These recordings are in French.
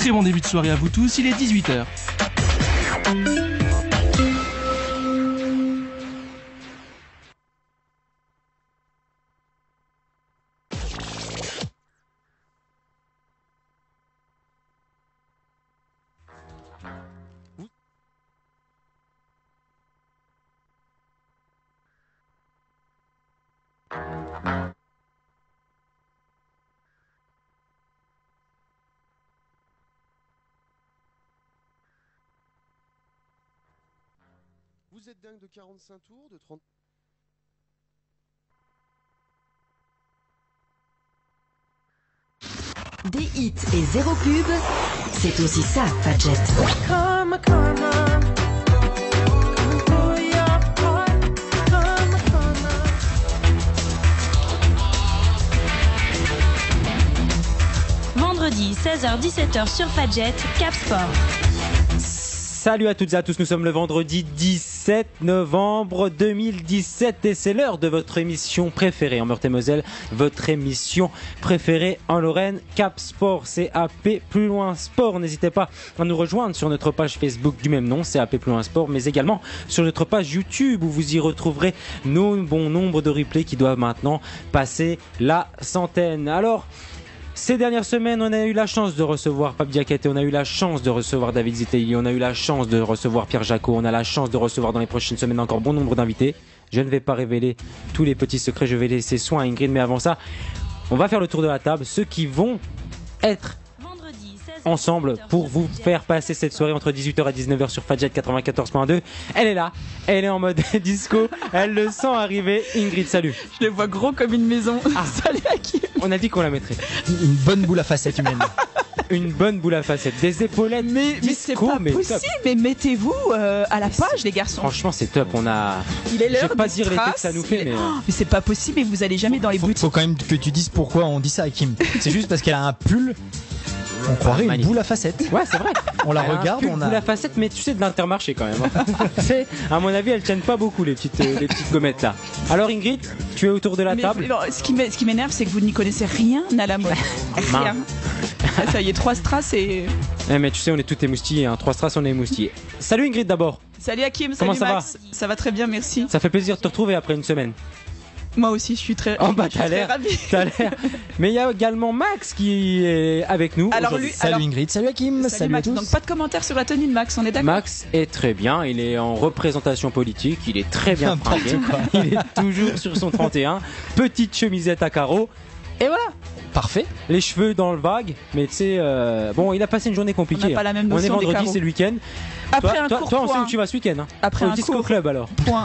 très bon début de soirée à vous tous, il est 18h. Vous êtes dingue de 45 tours, de 30... Des hits et zéro pub, c'est aussi ça, Fadjet. Come, come on. Do your part. Come, come on. Vendredi 16h-17h sur Fadjet, Cap Sport. Salut à toutes et à tous, nous sommes le vendredi 17 novembre 2017 et c'est l'heure de votre émission préférée en Meurthe-et-Moselle, votre émission préférée en Lorraine, Cap Sport, CAP plus loin sport. N'hésitez pas à nous rejoindre sur notre page Facebook du même nom, CAP plus loin sport, mais également sur notre page YouTube où vous y retrouverez nos bons nombres de replays qui doivent maintenant passer la centaine. Alors, ces dernières semaines, on a eu la chance de recevoir Pape Diakité, on a eu la chance de recevoir David Zitelli, on a eu la chance de recevoir Pierre Jacot, on a la chance de recevoir dans les prochaines semaines encore bon nombre d'invités. Je ne vais pas révéler tous les petits secrets, je vais laisser soin à Ingrid, mais avant ça, on va faire le tour de la table, ceux qui vont être ensemble pour vous faire passer cette soirée entre 18h et 19h sur Fadjet 94.2. Elle est là, elle est en mode disco, elle le sent arriver. Ingrid, salut. Je les vois gros comme une maison. Salut à qui? On a dit qu'on la mettrait. Une bonne boule à facettes humaine. Une bonne boule à facettes, des épaulettes, mais c'est pas possible. Top. Mais mettez-vous à la page, les garçons. Franchement, c'est top. On a. Il est l'heure. Je vais pas des dire l'effet que strass. ça nous fait, mais. Mais c'est pas possible. Et vous allez jamais dans les boutiques. Faut quand même que tu dises pourquoi on dit ça à Kim. C'est juste parce qu'elle a un pull. On croirait une magnifique. boule à facettes. Ouais, c'est vrai. On la Elle a un regarde, pull on a. boule à facettes, mais tu sais, de l'Intermarché quand même. C'est, à mon avis, elles tiennent pas beaucoup les petites gommettes là. Alors Ingrid, tu es autour de la table. Mais non, ce qui m'énerve, c'est que vous n'y connaissez rien à la mode. Rien. Ah, ça y est, 3 strass et. Eh, mais tu sais, on est tous émoustillés. Hein. 3 strass, on est émoustillés. Salut Ingrid d'abord. Salut Hakim, Comment salut ça Max. Ça va très bien, merci. Ça fait plaisir de te retrouver après une semaine. Moi aussi, je suis très. Oh bah je suis t'as très l'air. ravie. T'as l'air. Mais il y a également Max qui est avec nous. Alors aujourd'hui. lui, Salut Ingrid, salut Hakim, salut à Max. tous. Donc pas de commentaires sur la tenue de Max, on est d'accord? Max est très bien, il est en représentation politique, il est très bien fringué, il est toujours sur son 31, petite chemisette à carreaux, et voilà, Parfait. les cheveux dans le vague, mais tu sais, bon, il a passé une journée compliquée. On n'a pas la même On est notion des vendredi, carreaux. c'est le week-end. Après Toi, un court toi, on sait point. où tu vas ce week-end. Hein. Après Au un disco court club alors. point.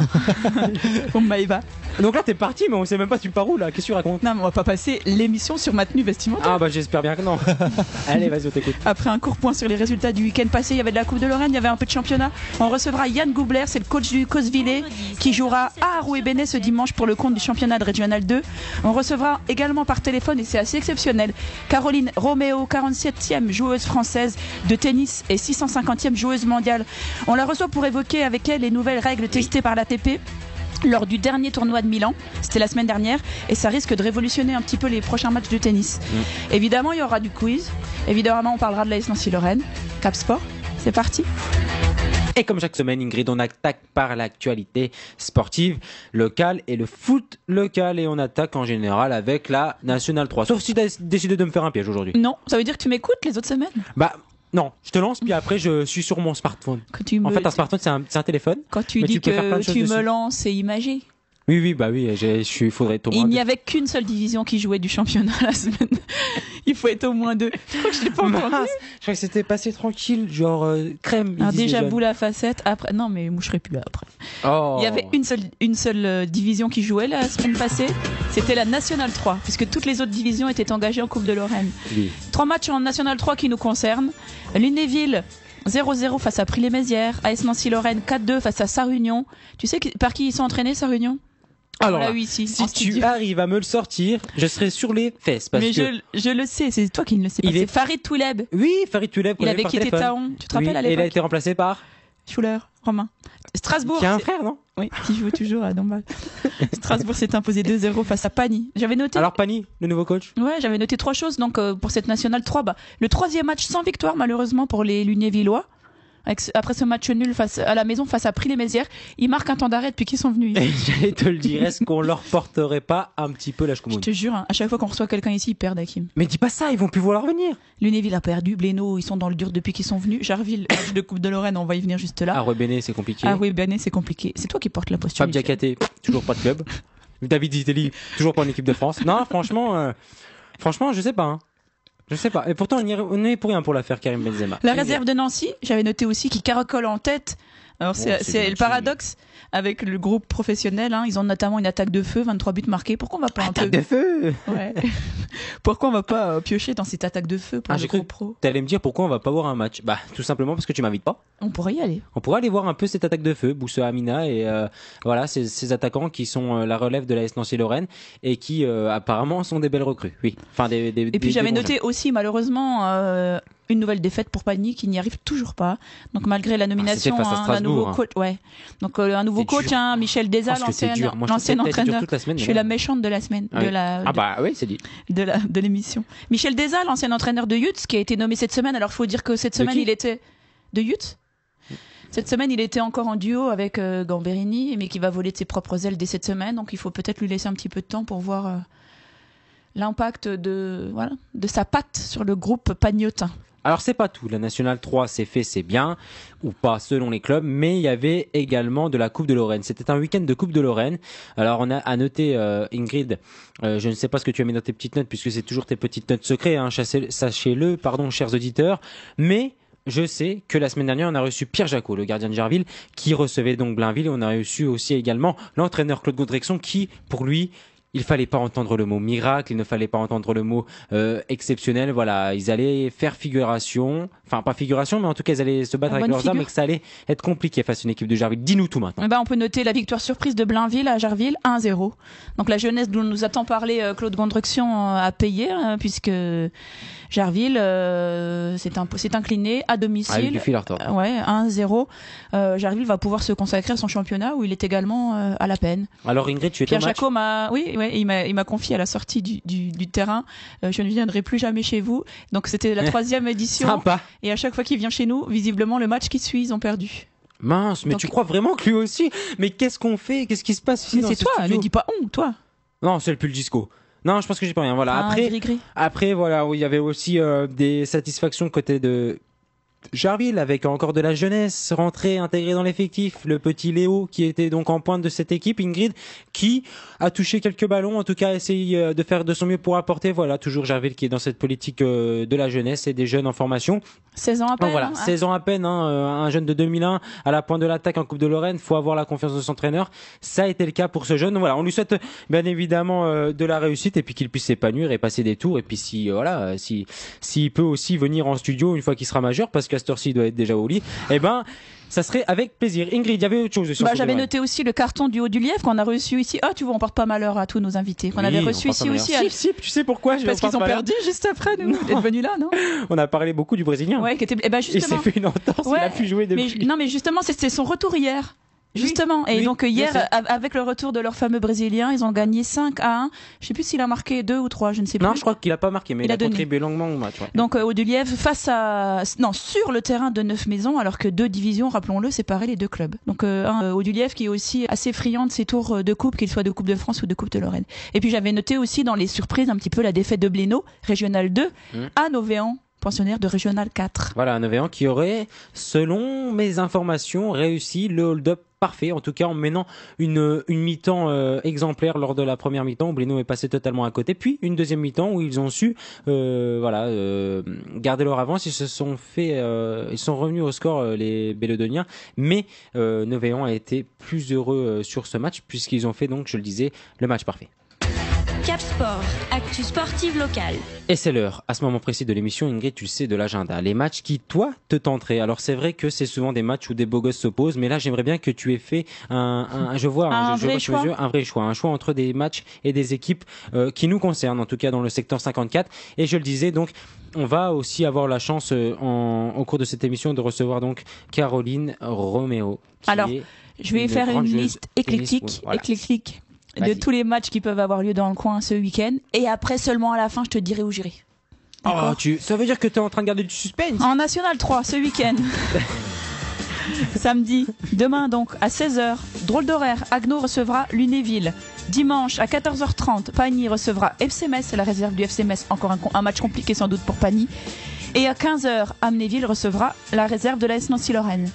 Pour Maïva. Donc là, t'es parti, mais on sait même pas tu pars où là. Qu'est-ce que tu racontes? Non, mais on va pas passer l'émission sur ma tenue vestimentaire. Ah bah j'espère bien que non. Allez, vas-y, on t'écoute. Après un court point sur les résultats du week-end passé, il y avait de la Coupe de Lorraine, il y avait un peu de championnat. On recevra Yann Goubler, c'est le coach du Cosvillers, qui jouera à Arouet-Bénet ce dimanche pour le compte du championnat de Régional 2. On recevra également par téléphone, et c'est assez exceptionnel, Caroline Roméo, 47e joueuse française de tennis et 650e joueuse mondiale. On la reçoit pour évoquer avec elle les nouvelles règles testées par l'ATP lors du dernier tournoi de Milan, c'était la semaine dernière, et ça risque de révolutionner un petit peu les prochains matchs de tennis. Évidemment, il y aura du quiz, évidemment on parlera de l'AS Nancy-Lorraine. Cap Sport, c'est parti. Et comme chaque semaine, Ingrid, on attaque par l'actualité sportive locale et le foot local. Et on attaque en général avec la Nationale 3. Sauf si tu as décidé de me faire un piège aujourd'hui. Non, ça veut dire que tu m'écoutes les autres semaines? Bah, non, je te lance, puis après, je suis sur mon smartphone. Que tu En me- fait, un smartphone, c'est un téléphone. Quand tu mais dis tu peux faire plein que de choses tu me dessus. lances, c'est imagé. Oui, bah oui, il faudrait être au moins Il n'y deux. avait qu'une seule division qui jouait du championnat la semaine. Il faut être au moins 2. Je crois que je l'ai pas entendu. Mince, je crois que c'était passé tranquille, genre crème. ils Alors disent les déjà jeunes. boule à facette. Après, non mais moi je serai plus là après. Oh. Il y avait une seule division qui jouait la semaine passée. C'était la Nationale 3, puisque toutes les autres divisions étaient engagées en Coupe de Lorraine. Oui. 3 matchs en Nationale 3 qui nous concernent. Lunéville 0-0 face à Prix-les-Mézières. AS Nancy-Lorraine 4-2 face à Sarre-Union. Tu sais par qui ils sont entraînés, Sarre-Union? Alors, On l'a là, eu ici, si en tu studio. arrives à me le sortir, je serai sur les fesses. Parce Mais que... je le sais, c'est toi qui ne le sais pas. Il C'est est- Farid Touleb. Oui, Farid Touleb. qu'on Il avait avait par quitté téléphone. Taon. Tu te rappelles Oui, à et il a l'époque? été remplacé par Schuller. Romain. Strasbourg. Qui a un c'est- frère, non? Oui, qui joue toujours à Dombasle. Strasbourg s'est imposé 2-0 face à Pagny. J'avais noté. Alors, Pani, le nouveau coach? Ouais, j'avais noté 3 choses donc pour cette nationale 3. Le 3e match sans victoire malheureusement pour les Lunévillois. Après ce match nul à la maison face à Prix-les-Mézières, ils marquent un temps d'arrêt depuis qu'ils sont venus ici. Et j'allais te le dire, est-ce qu'on leur porterait pas un petit peu la Je choucroute? te jure, hein, à chaque fois qu'on reçoit quelqu'un ici, ils perdent, Hakim. Mais dis pas ça, ils vont plus vouloir venir. Lunéville a perdu, Blénaud, ils sont dans le dur depuis qu'ils sont venus. Jarville, match de Coupe de Lorraine, on va y venir juste là. Ah, Rebéné, c'est compliqué. Ah oui, Béné, c'est compliqué. C'est toi qui portes la posture. Fab Diakhaté, toujours pas de club. David Zitelli, toujours pas en équipe de France. Non, franchement, je sais pas. Hein. Je sais pas. Et pourtant, on est pour rien pour l'affaire Karim Benzema. La réserve de Nancy, j'avais noté aussi, qui caracole en tête. Alors c'est le paradoxe avec le groupe professionnel. Hein. Ils ont notamment une attaque de feu, 23 buts marqués. Pourquoi on va pas Attaque de feu. Ouais. Pourquoi on va pas piocher dans cette attaque de feu pour j'ai le cru groupe pro? T'allais me dire pourquoi on va pas voir un match. Bah, tout simplement parce que tu m'invites pas. On pourrait y aller. On pourrait aller voir un peu cette attaque de feu, Boussa Amina et voilà ces attaquants qui sont la relève de la S Nancy-Lorraine et qui apparemment sont des belles recrues. Oui. Enfin et puis j'avais noté aussi malheureusement une nouvelle défaite pour Pagny qui n'y arrive toujours pas. Donc malgré la nomination d'un nouveau coach, ouais. Donc un nouveau coach, Michel Desal, l'ancien entraîneur. Je suis la méchante de la semaine. Bah oui, c'est dit. De l'émission. Michel Desal, ancien entraîneur de Yutz, qui a été nommé cette semaine. Alors il faut dire que cette semaine il était de Yutz. Cette semaine, il était encore en duo avec Gamberini, mais qui va voler de ses propres ailes dès cette semaine. Donc il faut peut-être lui laisser un petit peu de temps pour voir l'impact de sa patte sur le groupe pagnotin. Alors c'est pas tout, la Nationale 3 c'est fait, c'est bien, ou pas selon les clubs, mais il y avait également de la Coupe de Lorraine. C'était un week-end de Coupe de Lorraine. Alors on a à noter, Ingrid, je ne sais pas ce que tu as mis dans tes petites notes, puisque c'est toujours tes petites notes secrètes, hein, sachez-le, chers auditeurs, mais je sais que la semaine dernière, on a reçu Pierre Jacot, le gardien de Jarville, qui recevait donc Blainville, et on a reçu aussi également l'entraîneur Claude Gondrexon, qui, pour lui, il fallait pas entendre le mot miracle, il ne fallait pas entendre le mot exceptionnel. Voilà, ils allaient faire figuration, enfin pas figuration, mais en tout cas ils allaient se battre avec leurs armes et que ça allait être compliqué face à une équipe de Jarville. Dis-nous tout maintenant. On peut noter la victoire surprise de Blainville à Jarville, 1-0. Donc la jeunesse dont nous a tant parlé Claude Gondrexon a payé, puisque Jarville s'est incliné à domicile. Ouais, 1-0. Jarville va pouvoir se consacrer à son championnat où il est également à la peine. Alors Ingrid, tu es Pierre Jacot il m'a confié à la sortie du terrain, je ne viendrai plus jamais chez vous. Donc c'était la 3e édition. Sympa. Et à chaque fois qu'il vient chez nous, visiblement le match qui suit, ils ont perdu. Mince, mais tu crois vraiment que lui aussi? Mais qu'est-ce qu'on fait? Qu'est-ce qui se passe ici? Mais c'est toi, ne dis pas toi. Non, c'est le pull disco. Non, je pense que j'ai pas rien. Voilà. Gris-gris. Après, voilà, il y avait aussi des satisfactions côté de Jarville, avec encore de la jeunesse rentrée, intégrée dans l'effectif. Le petit Léo, qui était donc en pointe de cette équipe, Ingrid, qui a touché quelques ballons, en tout cas, a essayé de faire de son mieux pour apporter. Voilà, toujours Jarville qui est dans cette politique de la jeunesse et des jeunes en formation. 16 ans à peine. Donc, voilà, 16 ans à peine, un jeune de 2001 à la pointe de l'attaque en Coupe de Lorraine. Faut avoir la confiance de son entraîneur. Ça a été le cas pour ce jeune. Voilà, on lui souhaite bien évidemment de la réussite et puis qu'il puisse s'épanouir et passer des tours. Et puis s'il peut aussi venir en studio une fois qu'il sera majeur, parce qu'à cette heure-ci il doit être déjà au lit. Ça serait avec plaisir. Ingrid, il y avait autre chose sur j'avais noté aussi le carton du Haut-du-Lièvre qu'on a reçu ici. Tu vois, on porte pas malheur à tous nos invités. Qu'on avait reçu ici aussi. Tu sais pourquoi? Parce qu'ils ont perdu juste après nous. D'être venus là, non? On a parlé beaucoup du Brésilien. Ouais, qui était, justement. Il s'est fait une entorse, il a pu jouer depuis. Mais justement, c'était son retour hier. Justement. Et donc hier, avec le retour de leur fameux Brésilien, ils ont gagné 5-1. Je sais plus s'il a marqué 2 ou 3, je ne sais plus. Non, je crois qu'il a pas marqué, mais il a contribué longuement au match. Ouais. Donc Haut-du-Lièvre sur le terrain de 9 maisons, alors que 2 divisions, rappelons-le, séparaient les 2 clubs. Donc Haut-du-Lièvre qui est aussi assez friand de ses tours de coupe, qu'il soit de Coupe de France ou de Coupe de Lorraine. Et puis j'avais noté aussi dans les surprises un petit peu la défaite de Blénaud, Régional 2, à Novéan, pensionnaire de Régional 4. Voilà, un Novéan qui aurait, selon mes informations, réussi le hold-up parfait, en tout cas en menant une mi-temps exemplaire lors de la première mi-temps où Blénaud est passé totalement à côté, puis une deuxième mi-temps où ils ont su garder leur avance. Ils sont revenus au score, les Bélédoniens, mais Novéan a été plus heureux sur ce match puisqu'ils ont fait donc, je le disais, le match parfait. Cap Sport, actu sportive locale. Et c'est l'heure, à ce moment précis de l'émission, Ingrid, tu le sais, de l'agenda. Les matchs qui, toi, te tenteraient. Alors c'est vrai que c'est souvent des matchs où des beaux gosses s'opposent, mais là j'aimerais bien que tu aies fait un vrai choix entre des matchs et des équipes qui nous concernent, en tout cas dans le secteur 54. Et je le disais, donc, on va aussi avoir la chance au cours de cette émission de recevoir donc Caroline Roméo. Alors, je vais faire une liste éclectique de Vas-y. tous les matchs qui peuvent avoir lieu dans le coin ce week-end. Et après, seulement à la fin, je te dirai où j'irai. Oh, ça veut dire que tu es en train de garder du suspense. En National 3, ce week-end. Samedi, demain donc, à 16h, drôle d'horaire, Agno recevra Lunéville. Dimanche, à 14h30, Pagny recevra FC Metz, la réserve du FC Metz, encore un match compliqué sans doute pour Pagny. Et à 15h, Amnéville recevra la réserve de l'AS Nancy-Lorraine.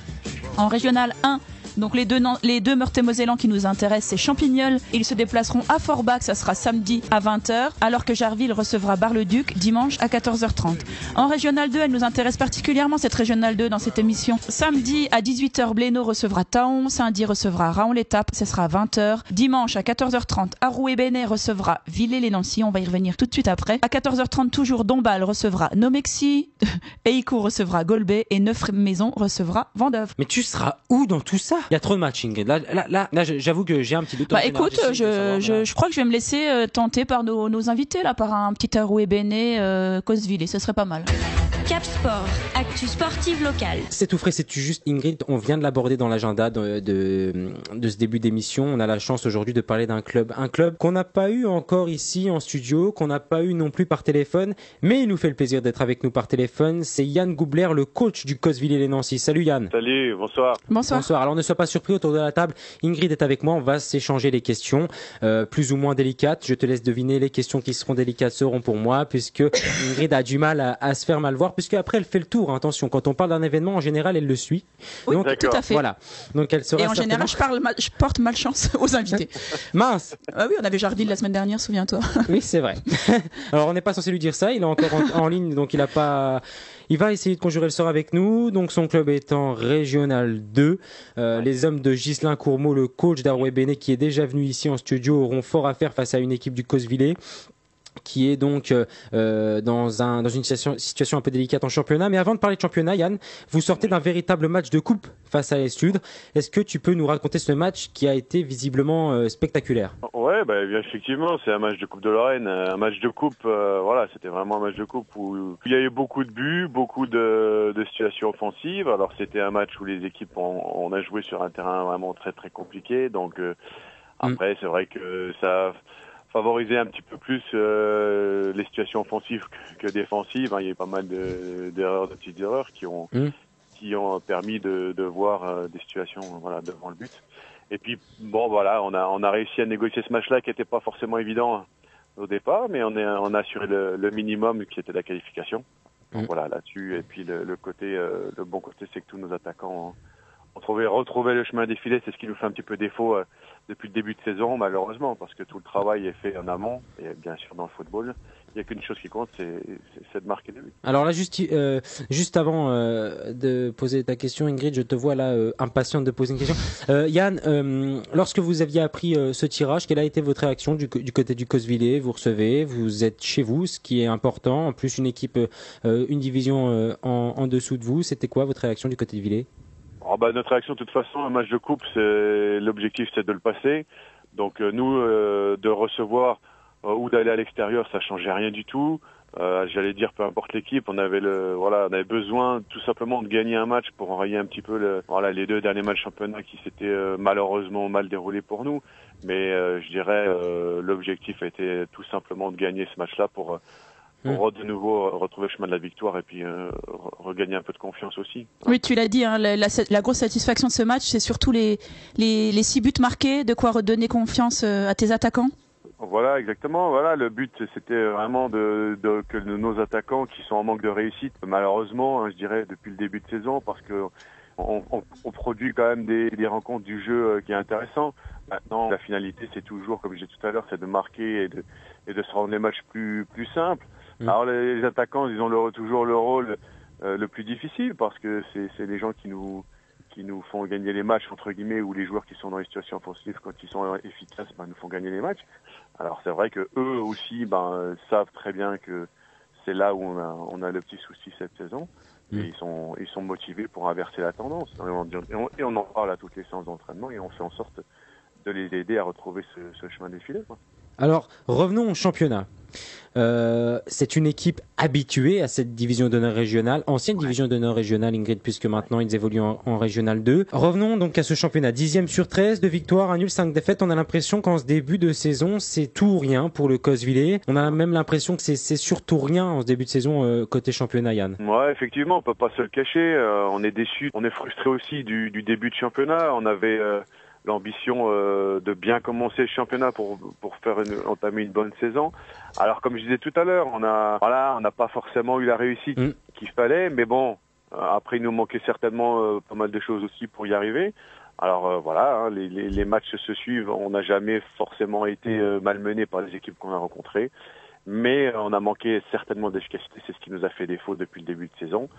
En Régional 1, donc les deux Meurthe-et-Mosellans qui nous intéressent, c'est Champignol. Ils se déplaceront à Forbach, ça sera samedi à 20h, alors que Jarville recevra Bar-le-Duc dimanche à 14h30. En Régional 2, elle nous intéresse particulièrement cette Régional 2 dans cette émission. Samedi à 18h, Blénaud recevra Taon. Saint-Dié recevra Raon-l'Étape, ça sera à 20h. Dimanche à 14h30, Arouet-Bénet recevra Villers-les-Nancy, on va y revenir tout de suite après. À 14h30 toujours, Dombasle recevra Nomexy, Eicourt recevra Golbet et Neuf-Maisons recevra Vendœuvre. Mais tu seras où dans tout ça? Il y a trop de matchs, Ingrid. Là, j'avoue que j'ai un petit doute. Bah écoute, je crois que je vais me laisser tenter par nos invités là, par un petit Arouet-Bénet, Cosvillers, ce serait pas mal. Cap Sport, actu sportive locale. C'est tout frais, c'est tout juste, Ingrid. On vient de l'aborder dans l'agenda de ce début d'émission. On a la chance aujourd'hui de parler d'un club. Un club qu'on n'a pas eu encore ici en studio, qu'on n'a pas eu non plus par téléphone, mais il nous fait le plaisir d'être avec nous par téléphone. C'est Yann Goubler, le coach du Cosvillers-les-Nancy. Salut Yann. Salut, bonsoir. Bonsoir. Alors ne sois pas surpris, autour de la table, Ingrid est avec moi. On va s'échanger les questions, plus ou moins délicates. Je te laisse deviner, les questions qui seront délicates seront pour moi, puisque Ingrid a du mal à se faire mal voir, puisque après elle fait le tour. Attention, quand on parle d'un événement, en général, elle le suit. Oui, Donc, tout à fait. Voilà. Donc elle sera. Et en général, je porte malchance aux invités. Mince. Ah oui, on avait Jardine la semaine dernière, souviens-toi. Oui, c'est vrai. Alors on n'est pas censé lui dire ça. Il est encore en ligne, donc il a pas. Il va essayer de conjurer le sort avec nous. Donc son club est en Régional 2. Les hommes de Ghislain Courmeau, le coach d'Arouet-Bénet, qui est déjà venu ici en studio, auront fort à faire face à une équipe du Cosvillers, qui est donc dans une situation un peu délicate en championnat. Mais avant de parler de championnat, Yann, vous sortez d'un véritable match de coupe face à l'Est-Sud. Est-ce que tu peux nous raconter ce match qui a été visiblement spectaculaire? Ouais, bien effectivement, c'est un match de Coupe de Lorraine, un match de coupe. Voilà, c'était vraiment un match de coupe où il y a eu beaucoup de buts, beaucoup de situations offensives. Alors c'était un match où les équipes on a joué sur un terrain vraiment très très compliqué. Donc après, c'est vrai que ça favoriser un petit peu plus les situations offensives que défensives. Il y a eu pas mal de petites erreurs qui ont permis de voir des situations devant le but. Et puis bon voilà, on a réussi à négocier ce match-là qui n'était pas forcément évident au départ, mais on a assuré le minimum qui était la qualification. Donc voilà, là-dessus. Et puis le bon côté, c'est que tous nos attaquants ont retrouvé le chemin des filets. C'est ce qui nous fait un petit peu défaut depuis le début de saison, malheureusement, parce que tout le travail est fait en amont, et bien sûr dans le football, il n'y a qu'une chose qui compte, c'est de marquer des buts. Alors là, juste avant de poser ta question, Ingrid, je te vois là impatiente de poser une question. Yann, lorsque vous aviez appris ce tirage, quelle a été votre réaction du côté du Cosvillers? Vous recevez, vous êtes chez vous, ce qui est important, en plus une équipe, une division en dessous de vous. C'était quoi votre réaction du côté de Villers? Notre réaction, de toute façon, un match de coupe, l'objectif, c'est de le passer. Donc nous, de recevoir ou d'aller à l'extérieur, ça changeait rien du tout. J'allais dire, peu importe l'équipe, on avait besoin tout simplement de gagner un match pour enrayer un petit peu les deux derniers matchs championnat qui s'étaient malheureusement mal déroulés pour nous. Mais je dirais, l'objectif a été tout simplement de gagner ce match-là pour de nouveau retrouver le chemin de la victoire et puis regagner un peu de confiance aussi. Oui, tu l'as dit, hein, la grosse satisfaction de ce match, c'est surtout les 6 buts marqués, de quoi redonner confiance à tes attaquants. Voilà, exactement. Voilà, le but, c'était vraiment que nos attaquants qui sont en manque de réussite, malheureusement, je dirais, depuis le début de saison, parce que on produit quand même des rencontres du jeu qui est intéressant. Maintenant, la finalité, c'est toujours, comme je disais tout à l'heure, c'est de marquer et de se rendre les matchs plus simples. Alors les attaquants, ils ont toujours le rôle le plus difficile parce que c'est les gens qui nous qui nous font gagner les matchs, entre guillemets, ou les joueurs qui sont dans les situations offensives, quand ils sont efficaces, nous font gagner les matchs. Alors c'est vrai que eux aussi savent très bien que c'est là où on a le petit souci cette saison. Et ils sont motivés pour inverser la tendance. Et on en parle à toutes les séances d'entraînement et on fait en sorte de les aider à retrouver ce chemin défilé, quoi. Alors, revenons au championnat. C'est une équipe habituée à cette division d'honneur régionale, ancienne division d'honneur régionale, Ingrid, puisque maintenant ils évoluent en régional 2. Revenons donc à ce championnat. 10e sur 13, 2 victoires, 1 nul, 5 défaites. On a l'impression qu'en ce début de saison, c'est tout ou rien pour le Cosvillers. On a même l'impression que c'est surtout rien en ce début de saison côté championnat, Yann. Ouais, effectivement, on peut pas se le cacher. On est déçus, on est frustrés aussi du début de championnat. On avait l'ambition de bien commencer le championnat pour entamer une bonne saison. Alors comme je disais tout à l'heure, on n'a pas forcément eu la réussite qu'il fallait, mais bon, après il nous manquait certainement pas mal de choses aussi pour y arriver. Alors les matchs se suivent, on n'a jamais forcément été malmenés par les équipes qu'on a rencontrées, mais on a manqué certainement d'efficacité, c'est ce qui nous a fait défaut depuis le début de saison.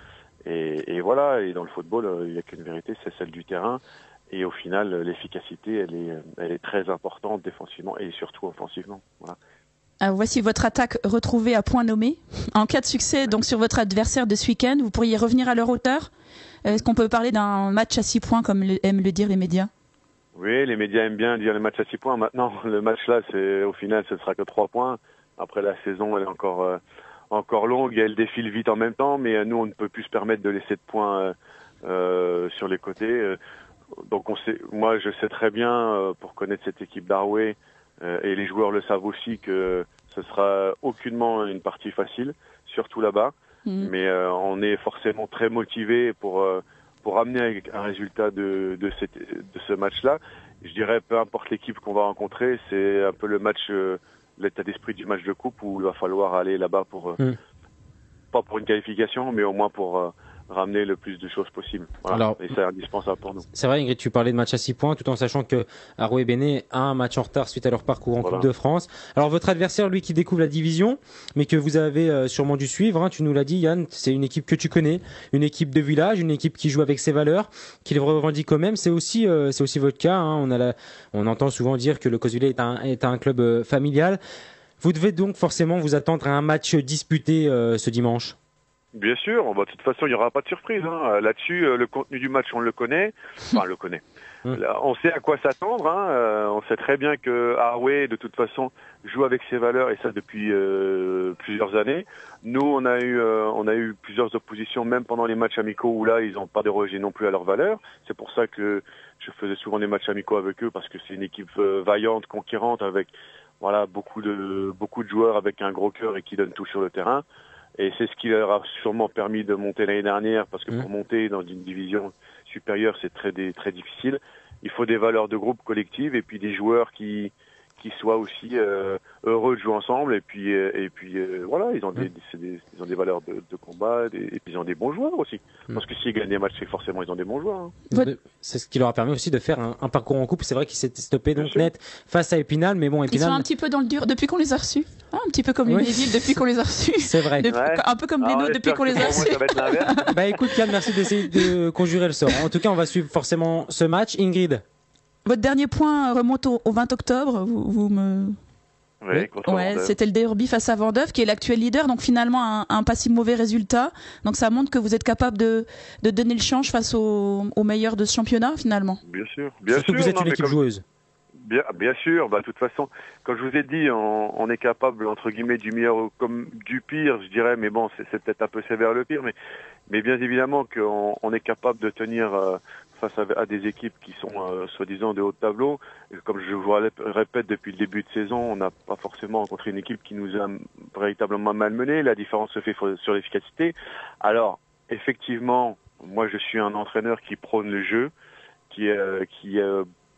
Et voilà, et dans le football, il n'y a qu'une vérité, c'est celle du terrain. Et au final, l'efficacité, elle est très importante défensivement et surtout offensivement. Voilà. Alors, voici votre attaque retrouvée à point nommé. En cas de succès donc sur votre adversaire de ce week-end, vous pourriez revenir à leur hauteur. Est-ce qu'on peut parler d'un match à 6 points comme aiment le dire les médias? Oui, les médias aiment bien dire le match à 6 points. Maintenant, le match là, au final, ce ne sera que 3 points. Après, la saison, elle est encore longue et elle défile vite en même temps. Mais nous, on ne peut plus se permettre de laisser de points sur les côtés. Donc moi je sais très bien pour connaître cette équipe d'Arway et les joueurs le savent aussi que ce sera aucunement une partie facile, surtout là-bas. Mais on est forcément très motivé pour amener un résultat de ce match-là. Je dirais peu importe l'équipe qu'on va rencontrer, c'est un peu le match, l'état d'esprit du match de coupe où il va falloir aller là-bas pas pour une qualification, mais au moins pour ramener le plus de choses possible. Voilà. Alors, et c'est indispensable pour nous. C'est vrai, Ingrid, tu parlais de match à 6 points, tout en sachant que Arouet Béné a un match en retard suite à leur parcours en Coupe de France. Alors, votre adversaire, lui, qui découvre la division, mais que vous avez sûrement dû suivre, tu nous l'as dit, Yann, c'est une équipe que tu connais, une équipe de village, une équipe qui joue avec ses valeurs, qui les revendique quand même. C'est aussi votre cas. On entend souvent dire que le Cosvillers est un club familial. Vous devez donc forcément vous attendre à un match disputé ce dimanche. Bien sûr, de toute façon, il n'y aura pas de surprise. Là-dessus, le contenu du match, on le connaît. Enfin, on le connaît. Là, on sait à quoi s'attendre. On sait très bien que Arouet, de toute façon, joue avec ses valeurs, et ça depuis plusieurs années. Nous, on a eu plusieurs oppositions, même pendant les matchs amicaux, où là, ils n'ont pas dérogé non plus à leurs valeurs. C'est pour ça que je faisais souvent des matchs amicaux avec eux, parce que c'est une équipe vaillante, conquérante, avec beaucoup de joueurs avec un gros cœur et qui donnent tout sur le terrain. Et c'est ce qui leur a sûrement permis de monter l'année dernière, parce que pour monter dans une division supérieure, c'est très difficile. Il faut des valeurs de groupe collectives et puis des joueurs qui soient aussi heureux de jouer ensemble. Et puis voilà, ils ont des valeurs de combat, et puis ils ont des bons joueurs aussi. Parce que s'ils gagnent des matchs, c'est forcément ils ont des bons joueurs. C'est ce qui leur a permis aussi de faire un parcours en coupe. C'est vrai qu'ils s'étaient stoppés donc net face à Épinal, mais bon, Épinal. Ils sont un petit peu dans le dur depuis qu'on les a reçus. Un petit peu comme Lunéville depuis qu'on les a reçus. C'est vrai. Un peu comme Blénaud depuis qu'on les a reçus. Écoute, Yann, merci d'essayer de conjurer le sort. En tout cas, on va suivre forcément ce match. Ingrid. Votre dernier point remonte au 20 octobre. Oui, c'était le derby face à Vandeuve, qui est l'actuel leader. Donc finalement, un pas si mauvais résultat. Donc ça montre que vous êtes capable de donner le change face aux meilleurs de ce championnat, finalement. Bien sûr. Surtout que vous êtes une équipe joueuse. Bien sûr. De toute façon, comme je vous ai dit, on est capable, entre guillemets, du meilleur comme du pire, je dirais. Mais bon, c'est peut-être un peu sévère le pire. Mais bien évidemment qu'on est capable de tenir face à des équipes qui sont soi-disant de haut de tableau. Et comme je vous répète depuis le début de saison, on n'a pas forcément rencontré une équipe qui nous a véritablement malmenés. La différence se fait sur l'efficacité. Alors, effectivement, moi je suis un entraîneur qui prône le jeu, qui est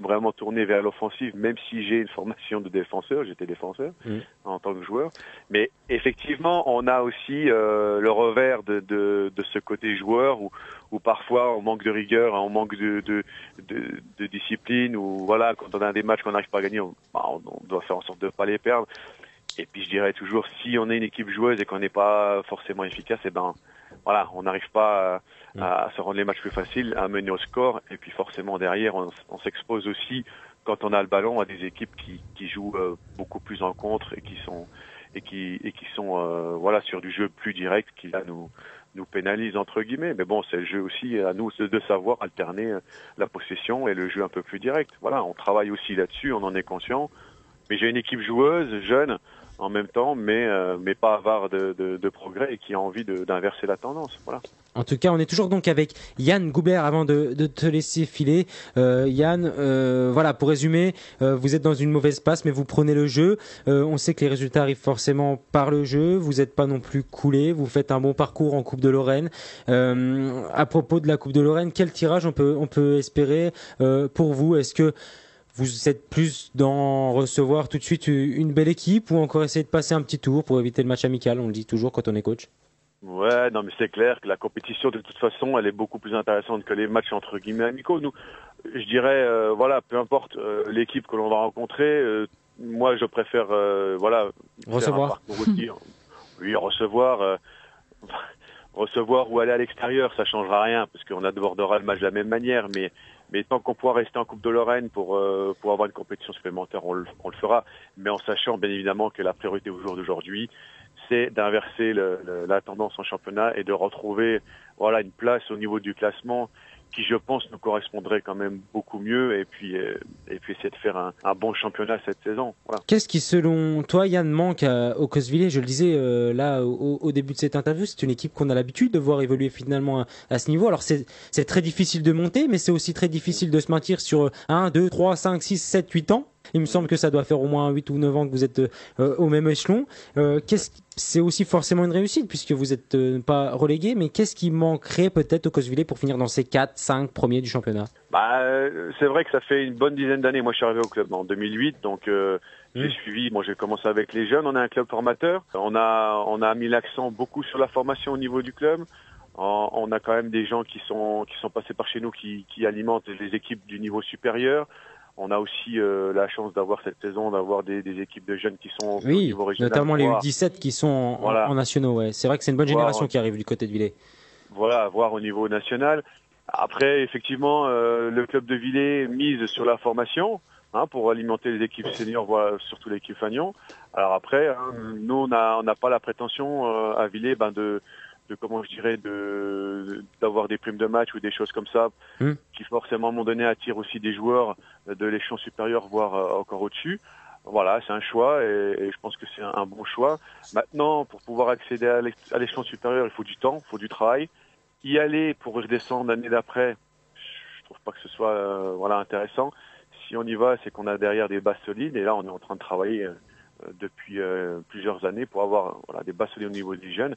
vraiment tourné vers l'offensive, même si j'ai une formation de défenseur, j'étais défenseur en tant que joueur. Mais effectivement, on a aussi le revers de ce côté joueur où parfois on manque de rigueur, on manque de discipline, ou voilà, quand on a des matchs qu'on n'arrive pas à gagner, on doit faire en sorte de ne pas les perdre. Et puis je dirais toujours, si on est une équipe joueuse et qu'on n'est pas forcément efficace, voilà, on n'arrive pas à se rendre les matchs plus faciles, à mener au score, et puis forcément derrière, on s'expose aussi quand on a le ballon à des équipes qui jouent beaucoup plus en contre et qui sont voilà, sur du jeu plus direct, qui là nous pénalise entre guillemets. Mais bon, c'est le jeu aussi à nous de savoir alterner la possession et le jeu un peu plus direct. Voilà, on travaille aussi là-dessus, on en est conscient. Mais j'ai une équipe joueuse, jeune, en même temps, mais pas avare de progrès et qui a envie d'inverser la tendance. Voilà. En tout cas, on est toujours donc avec Yann Goubler avant de te laisser filer. Yann, voilà, pour résumer, vous êtes dans une mauvaise passe, mais vous prenez le jeu. On sait que les résultats arrivent forcément par le jeu. Vous n'êtes pas non plus coulé. Vous faites un bon parcours en Coupe de Lorraine. À propos de la Coupe de Lorraine, quel tirage on peut espérer pour vous? Est-ce que vous êtes plus dans recevoir tout de suite une belle équipe ou encore essayer de passer un petit tour pour éviter le match amical? On le dit toujours quand on est coach. Ouais, non mais c'est clair que la compétition de toute façon elle est beaucoup plus intéressante que les matchs entre guillemets amicaux. Nous, je dirais voilà, peu importe l'équipe que l'on va rencontrer, moi je préfère voilà, recevoir. Oui, recevoir ou aller à l'extérieur, ça changera rien parce qu'on abordera le match de la même manière, mais tant qu'on pourra rester en Coupe de Lorraine pour avoir une compétition supplémentaire, on le fera, mais en sachant bien évidemment que la priorité au jour d'aujourd'hui, c'est d'inverser la tendance en championnat et de retrouver voilà, une place au niveau du classement qui, je pense, nous correspondrait quand même beaucoup mieux et puis essayer de faire un bon championnat cette saison. Voilà. Qu'est-ce qui, selon toi, Yann, manque au Cosvillers? Je le disais là au début de cette interview, c'est une équipe qu'on a l'habitude de voir évoluer finalement à ce niveau. Alors c'est très difficile de monter, mais c'est aussi très difficile de se maintenir sur 1, 2, 3, 5, 6, 7, 8 ans. Il me semble que ça doit faire au moins 8 ou 9 ans que vous êtes au même échelon. C'est aussi forcément une réussite puisque vous n'êtes pas relégué, mais qu'est-ce qui manquerait peut-être au Cosvillers pour finir dans ces 4, 5 premiers du championnat? C'est vrai que ça fait une bonne dizaine d'années. Moi, je suis arrivé au club en 2008, donc j'ai suivi. Moi, j'ai commencé avec les jeunes. On a un club formateur. On a mis l'accent beaucoup sur la formation au niveau du club. On a quand même des gens qui sont passés par chez nous qui alimentent les équipes du niveau supérieur. On a aussi la chance d'avoir cette saison, d'avoir des équipes de jeunes qui sont au niveau régional. Notamment les U17 qui sont en nationaux. Ouais. C'est vrai que c'est une bonne génération qui arrive du côté de Villers. Voilà, voir au niveau national. Après, effectivement, le club de Villers mise sur la formation pour alimenter les équipes seniors, voire surtout l'équipe Fagnon. Alors après, nous, on n'a pas la prétention à Villers comment je dirais, d'avoir des primes de match ou des choses comme ça qui forcément à un moment donné attirent aussi des joueurs de l'échelon supérieur, voire encore au-dessus. Voilà, c'est un choix et je pense que c'est un bon choix. Maintenant, pour pouvoir accéder à l'échelon supérieur, il faut du temps, il faut du travail. Y aller pour redescendre l'année d'après, je trouve pas que ce soit intéressant. Si on y va, c'est qu'on a derrière des bases solides et là on est en train de travailler depuis plusieurs années pour avoir des bases solides au niveau des jeunes.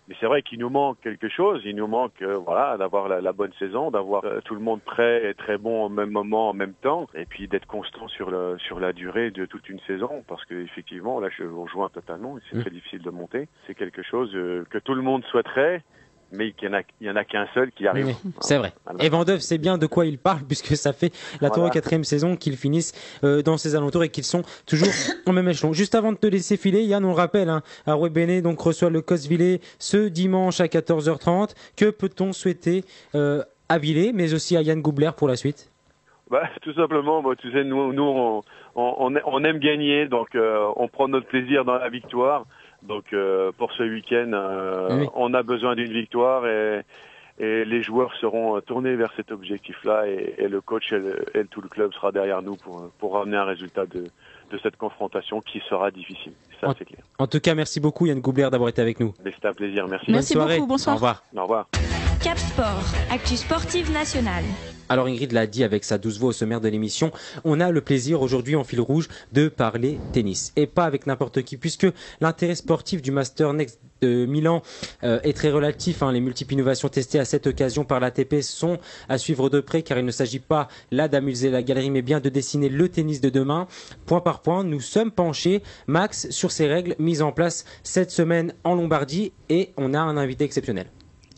Mais c'est vrai qu'il nous manque quelque chose. Il nous manque d'avoir la bonne saison, d'avoir tout le monde prêt et très bon au même moment, en même temps, et puis d'être constant sur la durée de toute une saison, parce que effectivement, là, je vous rejoins totalement. C'est très difficile de monter. C'est quelque chose que tout le monde souhaiterait. Mais il y en a qu'un seul qui arrive. Oui, c'est vrai. Voilà. Et Vandeuve sait bien de quoi il parle, puisque ça fait la 3 ou 4e saison qu'ils finissent dans ces alentours et qu'ils sont toujours au même échelon. Juste avant de te laisser filer, Yann, on le rappelle, Arouet Béné donc reçoit le Cosvillers ce dimanche à 14h30. Que peut-on souhaiter à Villers, mais aussi à Yann Goubler pour la suite? Tout simplement, tu sais, nous on aime gagner, donc on prend notre plaisir dans la victoire. Donc pour ce week-end, on a besoin d'une victoire et les joueurs seront tournés vers cet objectif-là et le coach et tout le club sera derrière nous pour ramener un résultat de cette confrontation qui sera difficile. Ça, c'est clair. En tout cas, merci beaucoup Yann Goubler d'avoir été avec nous. C'était un plaisir, merci. Merci beaucoup, bonsoir. Au revoir. Au revoir. Cap Sport, actu sportive nationale. Alors Ingrid l'a dit avec sa douce voix au sommaire de l'émission, on a le plaisir aujourd'hui en fil rouge de parler tennis. Et pas avec n'importe qui, puisque l'intérêt sportif du Master Next de Milan est très relatif. Les multiples innovations testées à cette occasion par l'ATP sont à suivre de près, car il ne s'agit pas là d'amuser la galerie, mais bien de dessiner le tennis de demain. Point par point, nous sommes penchés, Max, sur ces règles mises en place cette semaine en Lombardie, et on a un invité exceptionnel.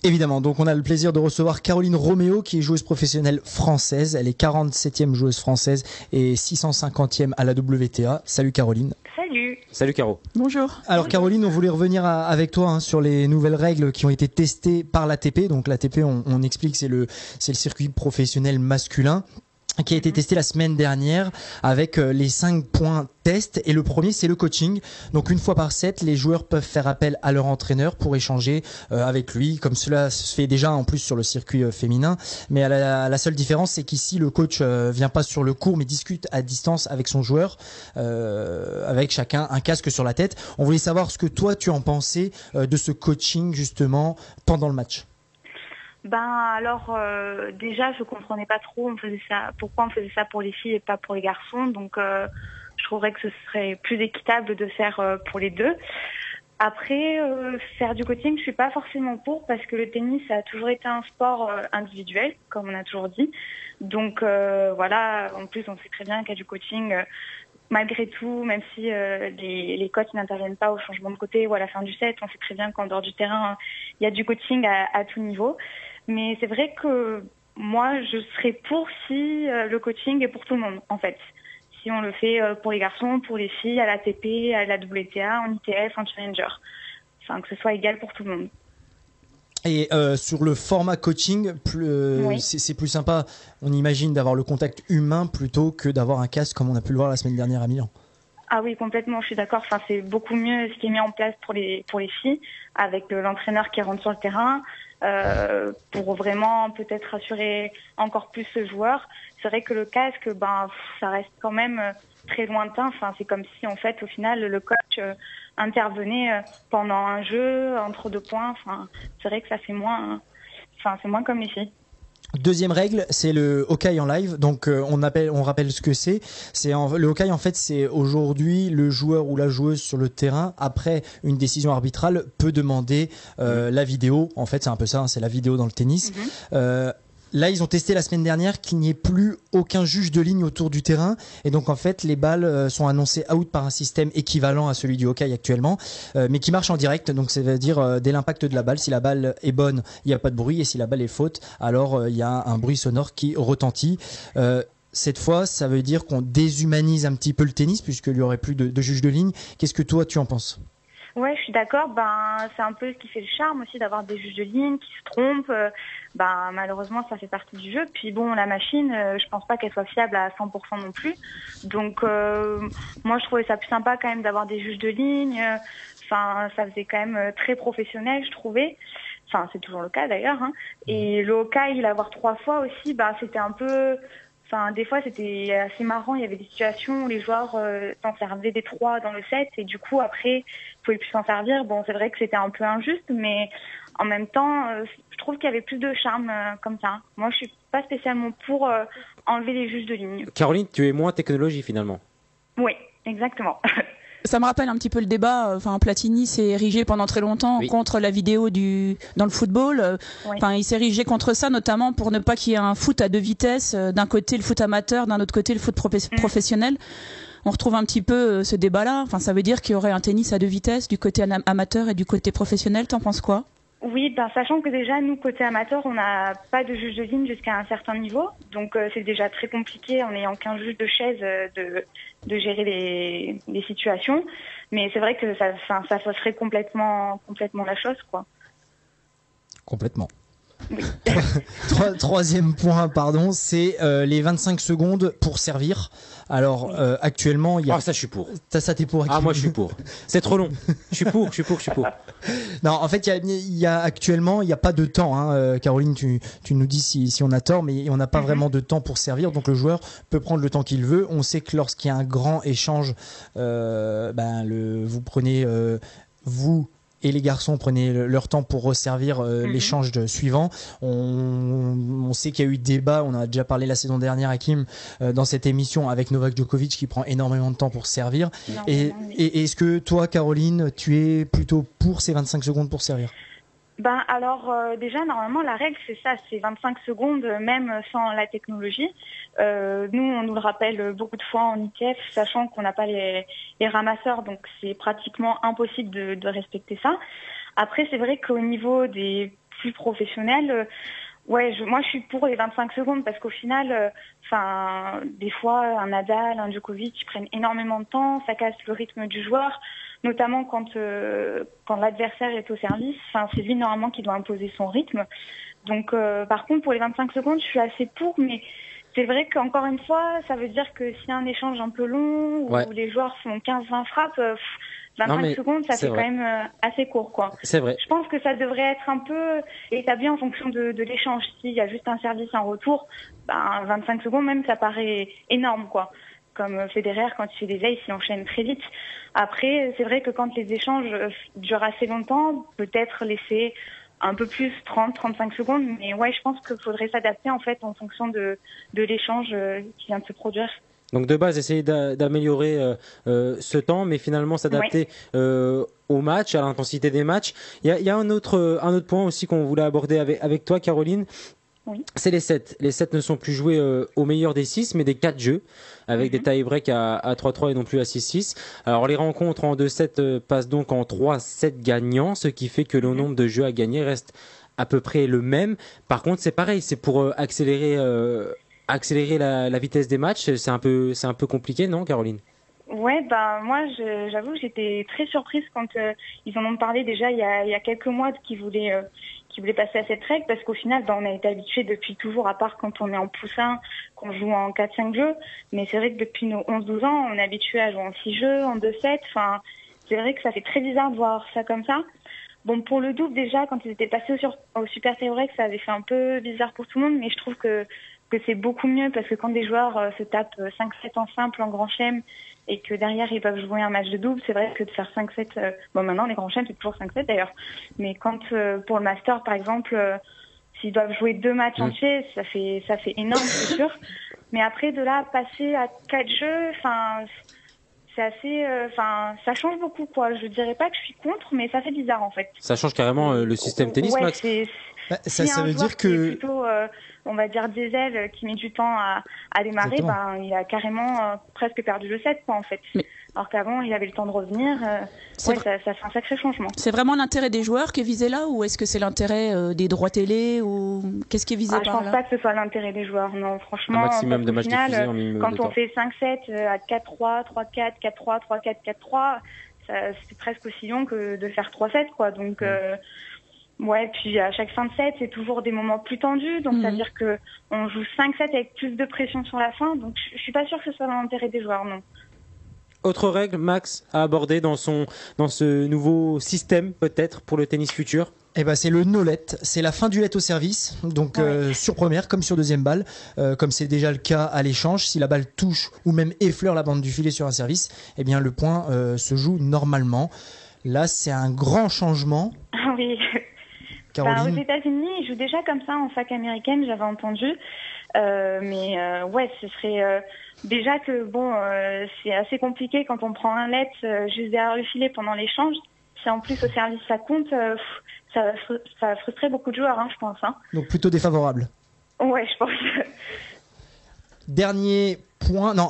Évidemment, donc on a le plaisir de recevoir Caroline Roméo, qui est joueuse professionnelle française. Elle est 47e joueuse française et 650e à la WTA. Salut Caroline. Salut. Salut Caro. Bonjour. Alors Caroline, on voulait revenir avec toi sur les nouvelles règles qui ont été testées par l'ATP. Donc l'ATP, on explique, c'est le circuit professionnel masculin qui a été testé la semaine dernière avec les 5 points test. Et le premier, c'est le coaching. Donc une fois par set, les joueurs peuvent faire appel à leur entraîneur pour échanger avec lui, comme cela se fait déjà en plus sur le circuit féminin. Mais la seule différence, c'est qu'ici, le coach vient pas sur le court, mais discute à distance avec son joueur, avec chacun un casque sur la tête. On voulait savoir ce que toi, tu en pensais de ce coaching, justement, pendant le match. Déjà, je comprenais pas trop pourquoi on faisait ça pour les filles et pas pour les garçons. Donc, je trouverais que ce serait plus équitable de faire pour les deux. Après, faire du coaching, je suis pas forcément pour parce que le tennis a toujours été un sport individuel, comme on a toujours dit. Donc, en plus, on sait très bien qu'il y a du coaching malgré tout, même si les coachs n'interviennent pas au changement de côté ou à la fin du set. On sait très bien qu'en dehors du terrain, il y a du coaching à tout niveau. Mais c'est vrai que moi, je serais pour si le coaching est pour tout le monde, en fait. Si on le fait pour les garçons, pour les filles, à l'ATP, à la WTA, en ITF, en Challenger. Enfin, que ce soit égal pour tout le monde. Et sur le format coaching, c'est plus sympa, on imagine, d'avoir le contact humain plutôt que d'avoir un casque comme on a pu le voir la semaine dernière à Milan. Ah oui, complètement, je suis d'accord. Enfin, c'est beaucoup mieux ce qui est mis en place pour les filles, avec l'entraîneur qui rentre sur le terrain, pour vraiment peut-être rassurer encore plus ce joueur. C'est vrai que le casque, ça reste quand même très lointain. Enfin, c'est comme si, en fait, au final, le coach intervenait pendant un jeu, entre 2 points. Enfin, c'est vrai que ça fait moins, c'est moins comme les filles. Deuxième règle, c'est le Hawkeye en live. Donc on rappelle ce que c'est. Le Hawkeye, en fait, c'est aujourd'hui le joueur ou la joueuse sur le terrain, après une décision arbitrale, peut demander la vidéo. En fait, c'est un peu ça, c'est la vidéo dans le tennis. Là, ils ont testé la semaine dernière qu'il n'y ait plus aucun juge de ligne autour du terrain. Et donc, en fait, les balles sont annoncées out par un système équivalent à celui du hockey actuellement, mais qui marche en direct. Donc, ça veut dire dès l'impact de la balle, si la balle est bonne, il n'y a pas de bruit. Et si la balle est faute, alors il y a un bruit sonore qui retentit. Cette fois, ça veut dire qu'on déshumanise un petit peu le tennis, puisqu'il n'y aurait plus de juge de ligne. Qu'est-ce que toi, tu en penses ? Ouais, je suis d'accord. C'est un peu ce qui fait le charme aussi d'avoir des juges de ligne qui se trompent. Malheureusement, ça fait partie du jeu. Puis bon, la machine, je pense pas qu'elle soit fiable à 100% non plus. Donc, moi, je trouvais ça plus sympa quand même d'avoir des juges de ligne. Ça faisait quand même très professionnel, je trouvais. Enfin, c'est toujours le cas d'ailleurs. Et le Hawkeye, l'avoir 3 fois aussi, c'était un peu... des fois, c'était assez marrant. Il y avait des situations où les joueurs s'en servaient des 3 dans le set et du coup, après, ils pouvaient plus s'en servir. Bon, c'est vrai que c'était un peu injuste, mais en même temps, je trouve qu'il y avait plus de charme comme ça. Moi, je suis pas spécialement pour enlever les juges de ligne. Caroline, tu es moins technologie finalement. Oui, exactement. Ça me rappelle un petit peu le débat. Platini s'est érigé pendant très longtemps contre la vidéo dans le football. Il s'est érigé contre ça, notamment pour ne pas qu'il y ait un foot à 2 vitesses. D'un côté le foot amateur, d'un autre côté le foot professionnel. On retrouve un petit peu ce débat-là. Ça veut dire qu'il y aurait un tennis à 2 vitesses du côté amateur et du côté professionnel. T'en penses quoi ? Oui, sachant que déjà, nous, côté amateur, on n'a pas de juge de ligne jusqu'à un certain niveau. Donc, c'est déjà très compliqué, en n'ayant qu'un juge de chaise, de gérer les situations. Mais c'est vrai que ça fausserait complètement la chose, quoi. Complètement. Oui. Troisième point, c'est les 25 secondes pour servir. Alors actuellement, il y a. Ah, ça je suis pour. Ça t'es pour. Ah, moi je suis pour. C'est trop long. Je suis pour. Non, en fait, il y a actuellement, il y a pas de temps. Caroline, tu nous dis si on a tort, mais on n'a pas vraiment de temps pour servir. Donc le joueur peut prendre le temps qu'il veut. On sait que lorsqu'il y a un grand échange, vous prenez vous. Et les garçons prenaient leur temps pour resservir l'échange suivant. On sait qu'il y a eu débat, on en a déjà parlé la saison dernière, Hakim, dans cette émission avec Novak Djokovic qui prend énormément de temps pour servir. Et est-ce que toi, Caroline, tu es plutôt pour ces 25 secondes pour servir ? Déjà, normalement, la règle, c'est ça, c'est 25 secondes, même sans la technologie. Nous, on nous le rappelle beaucoup de fois en ITF, sachant qu'on n'a pas les ramasseurs, donc c'est pratiquement impossible de respecter ça. Après, c'est vrai qu'au niveau des plus professionnels, Moi je suis pour les 25 secondes parce qu'au final, des fois un Nadal, un Djokovic, ils prennent énormément de temps, ça casse le rythme du joueur, notamment quand l'adversaire est au service. C'est lui normalement qui doit imposer son rythme. Donc par contre pour les 25 secondes, je suis assez pour, mais c'est vrai qu'encore une fois, ça veut dire que s'il y a un échange un peu long où les joueurs font 15-20 frappes. 25 secondes, ça fait quand même assez court, quoi. C'est vrai. Je pense que ça devrait être un peu établi en fonction de l'échange. S'il y a juste un service, un retour, 25 secondes même, ça paraît énorme, quoi. Comme Federer, quand il fait des aces, il enchaîne très vite. Après, c'est vrai que quand les échanges durent assez longtemps, peut-être laisser un peu plus, 30-35 secondes. Mais je pense qu'il faudrait s'adapter, en fait, en fonction de l'échange qui vient de se produire. Donc de base, essayer d'améliorer ce temps, mais finalement s'adapter au match, à l'intensité des matchs. Il y a un autre point aussi qu'on voulait aborder avec toi, Caroline. Oui. C'est les sets. Les sets ne sont plus joués au meilleur des 6, mais des 4 jeux, avec des tie-breaks à 3-3 et non plus à 6-6. Alors les rencontres en 2-7 passent donc en 3-7 gagnants, ce qui fait que le nombre de jeux à gagner reste à peu près le même. Par contre, c'est pareil, c'est pour accélérer la vitesse des matchs. C'est un peu compliqué, non, Caroline? Moi j'avoue que j'étais très surprise quand ils en ont parlé déjà il y a quelques mois qu'ils voulaient passer à cette règle, parce qu'au final on a été habitués depuis toujours, à part quand on est en poussin, qu'on joue en 4-5 jeux, mais c'est vrai que depuis nos 11-12 ans on est habitués à jouer en 6 jeux, en 2-7, c'est vrai que ça fait très bizarre de voir ça comme ça. Bon, pour le double déjà, quand ils étaient passés au Super tie-break, ça avait fait un peu bizarre pour tout le monde, mais je trouve que c'est beaucoup mieux, parce que quand des joueurs se tapent 5-7 en simple, en grand chelem, et que derrière ils peuvent jouer un match de double, c'est vrai que de faire 5-7, maintenant les grands chelems c'est toujours 5-7 d'ailleurs, mais quand pour le Master par exemple, s'ils doivent jouer 2 matchs entiers, ça fait énorme, c'est sûr. Mais après de là passer à 4 jeux, c'est assez, ça change beaucoup, quoi. Je dirais pas que je suis contre, mais ça fait bizarre en fait. Ça change carrément le système tennis, Max. Ça veut dire que plutôt, on va dire diesel, qui met du temps à démarrer, il a carrément presque perdu le set, quoi, en fait. Alors qu'avant, il avait le temps de revenir. Ça fait un sacré changement. C'est vraiment l'intérêt des joueurs qui est visé là, ou est-ce que c'est l'intérêt des droits télé, ou qu'est-ce qui est visé par là? Je pense pas que ce soit l'intérêt des joueurs, non. Franchement, un maximum de matchs diffusés en minimum quand de on temps. fait 5-7 à 4-3, 3-4, 4-3, 3-4, 4-3, c'est presque aussi long que de faire 3-7, quoi. Donc, puis à chaque fin de set, c'est toujours des moments plus tendus. Donc, ça veut dire que on joue 5-7 avec plus de pression sur la fin. Donc, je suis pas sûre que ce soit dans l'intérêt des joueurs, non. Autre règle, Max, à aborder dans ce nouveau système, peut-être, pour le tennis futur? C'est le no-let, c'est la fin du let au service, donc sur première comme sur deuxième balle, comme c'est déjà le cas à l'échange. Si la balle touche ou même effleure la bande du filet sur un service, le point se joue normalement. Là, c'est un grand changement. Ah oui. Caroline. Aux États-Unis, ils jouent déjà comme ça en fac américaine, j'avais entendu. Ce serait déjà que c'est assez compliqué quand on prend un let juste derrière le filet pendant l'échange. Si en plus au service ça compte, ça va frustrer beaucoup de joueurs, je pense. Donc plutôt défavorable. Ouais, je pense.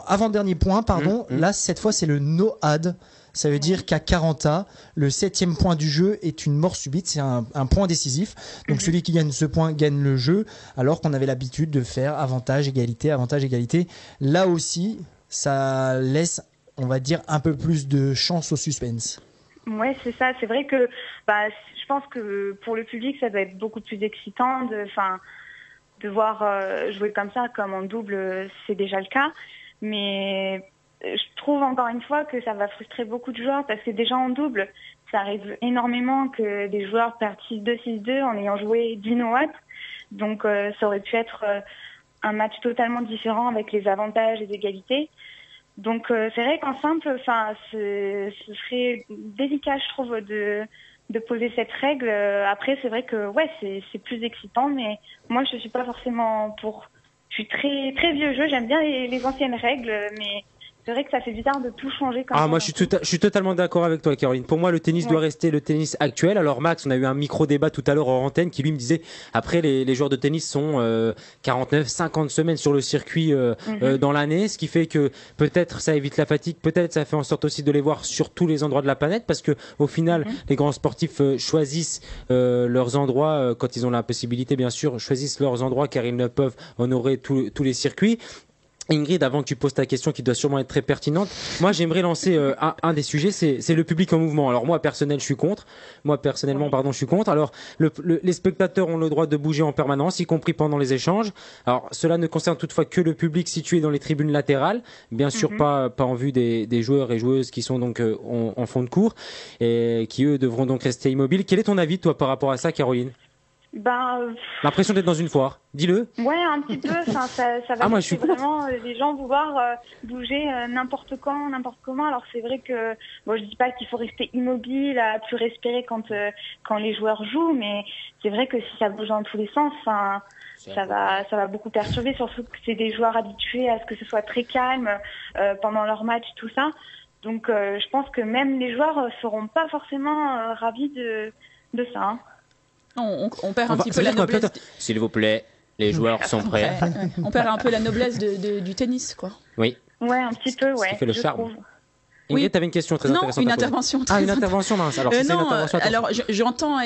Avant-dernier point, pardon. Là, cette fois, c'est le no-ad. Ça veut dire qu'à 40A, le 7e point du jeu est une mort subite, c'est un point décisif. Donc celui qui gagne ce point gagne le jeu, alors qu'on avait l'habitude de faire avantage, égalité, avantage, égalité. Là aussi, ça laisse, on va dire, un peu plus de chance au suspense. Ouais, c'est ça. C'est vrai que je pense que pour le public, ça doit être beaucoup plus excitant de voir jouer comme ça, comme en double, c'est déjà le cas. Mais je trouve encore une fois que ça va frustrer beaucoup de joueurs, parce que déjà en double, ça arrive énormément que des joueurs perdent 6-2, 6-2 en ayant joué 10 no-at. Donc ça aurait pu être un match totalement différent avec les avantages et les égalités. Donc c'est vrai qu'en simple, ce serait délicat, je trouve, de poser cette règle. Après, c'est vrai que c'est plus excitant, mais moi je suis pas forcément pour. Je suis très très vieux jeu, j'aime bien les anciennes règles, mais c'est vrai que ça fait bizarre de tout changer comme ça. Moi, je suis totalement d'accord avec toi, Caroline. Pour moi, le tennis doit rester le tennis actuel. Alors, Max, on a eu un micro-débat tout à l'heure en antenne qui lui me disait, après, les joueurs de tennis sont 49, 50 semaines sur le circuit dans l'année, ce qui fait que peut-être ça évite la fatigue, peut-être ça fait en sorte aussi de les voir sur tous les endroits de la planète, parce que au final, les grands sportifs choisissent leurs endroits quand ils ont la possibilité, bien sûr, choisissent leurs endroits car ils ne peuvent honorer tous les circuits. Ingrid, avant que tu poses ta question qui doit sûrement être très pertinente, moi j'aimerais lancer un des sujets, c'est le public en mouvement. Alors moi personnellement je suis contre. Alors les spectateurs ont le droit de bouger en permanence, y compris pendant les échanges. Alors cela ne concerne toutefois que le public situé dans les tribunes latérales, bien sûr pas en vue des joueurs et joueuses qui sont donc en fond de cours et qui eux devront donc rester immobiles. Quel est ton avis toi par rapport à ça, Caroline? L'impression d'être dans une foire, dis-le. Ouais, un petit peu. Ça va laisser vraiment les gens vouloir bouger n'importe quand, n'importe comment. Alors c'est vrai que je dis pas qu'il faut rester immobile, à plus respirer quand les joueurs jouent, mais c'est vrai que si ça bouge dans tous les sens, ça va beaucoup perturber. Surtout que c'est des joueurs habitués à ce que ce soit très calme pendant leur match, tout ça. Donc je pense que même les joueurs seront pas forcément ravis de ça. Hein. On perd un petit peu la noblesse. S'il vous plaît, les joueurs sont prêts. On perd un peu la noblesse du tennis, quoi. Oui. Ouais, un petit peu, ouais. Ça fait le charme. Ingrid, tu avais une question très intéressante. Une intervention. Une intervention, mince. Alors, j'entends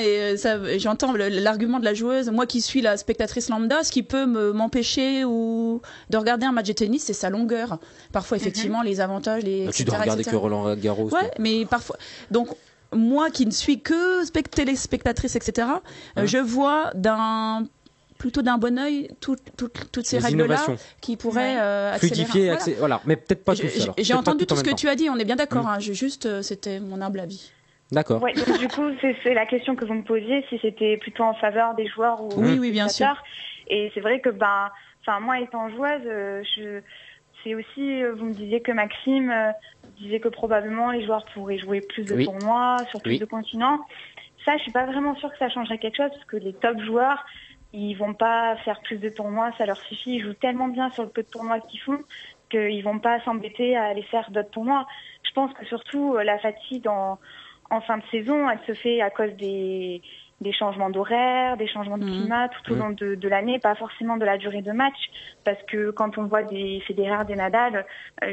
l'argument de la joueuse. Moi qui suis la spectatrice lambda, ce qui peut m'empêcher de regarder un match de tennis, c'est sa longueur. Parfois, effectivement, les avantages, tu dois regarder que Roland Garros. Ouais, mais parfois. Donc, moi qui ne suis que téléspectatrice, etc., je vois plutôt d'un bon œil toutes ces règles-là qui pourraient fluidifier, voilà. Mais peut-être pas tous. J'ai entendu tout ce que tu as dit, on est bien d'accord. C'était mon humble avis. D'accord. Ouais, donc du coup, c'est la question que vous me posiez, si c'était plutôt en faveur des joueurs ou oui, bien sûr. Et c'est vrai que moi étant joueuse, c'est aussi, vous me disiez que Maxime disait que probablement les joueurs pourraient jouer plus de tournois sur plus de continents. Ça, je suis pas vraiment sûre que ça changerait quelque chose parce que les top joueurs, ils vont pas faire plus de tournois, ça leur suffit. Ils jouent tellement bien sur le peu de tournois qu'ils font qu'ils vont pas s'embêter à aller faire d'autres tournois. Je pense que surtout la fatigue en fin de saison, elle se fait à cause des changements d'horaire, des changements de climat tout au long de l'année, pas forcément de la durée de match, parce que quand on voit des Federer, des Nadal,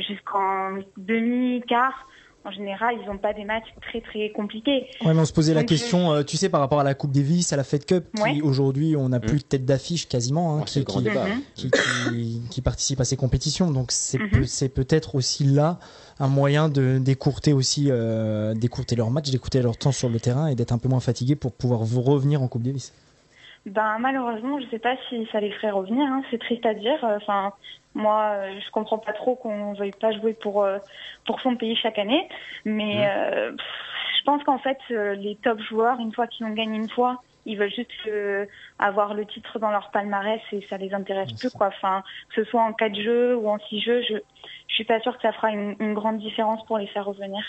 jusqu'en demi-quart, en général, ils n'ont pas des matchs très très compliqués. Ouais, mais on se posait la question, tu sais, par rapport à la Coupe Davis, à la Fed Cup, qui aujourd'hui, on n'a plus de tête d'affiche quasiment, qui participe à ces compétitions. Donc c'est peut-être aussi là un moyen d'écourter leur match, d'écourter leur temps sur le terrain et d'être un peu moins fatigué pour pouvoir revenir en Coupe Davis. Malheureusement, je sais pas si ça les ferait revenir. Hein. C'est triste à dire. Moi, je comprends pas trop qu'on veuille pas jouer pour son pays chaque année. Mais je pense qu'en fait, les top joueurs, une fois qu'ils ont gagné une fois, ils veulent juste avoir le titre dans leur palmarès et ça les intéresse plus, quoi. Enfin, que ce soit en 4 jeux ou en 6 jeux, je suis pas sûre que ça fera une grande différence pour les faire revenir.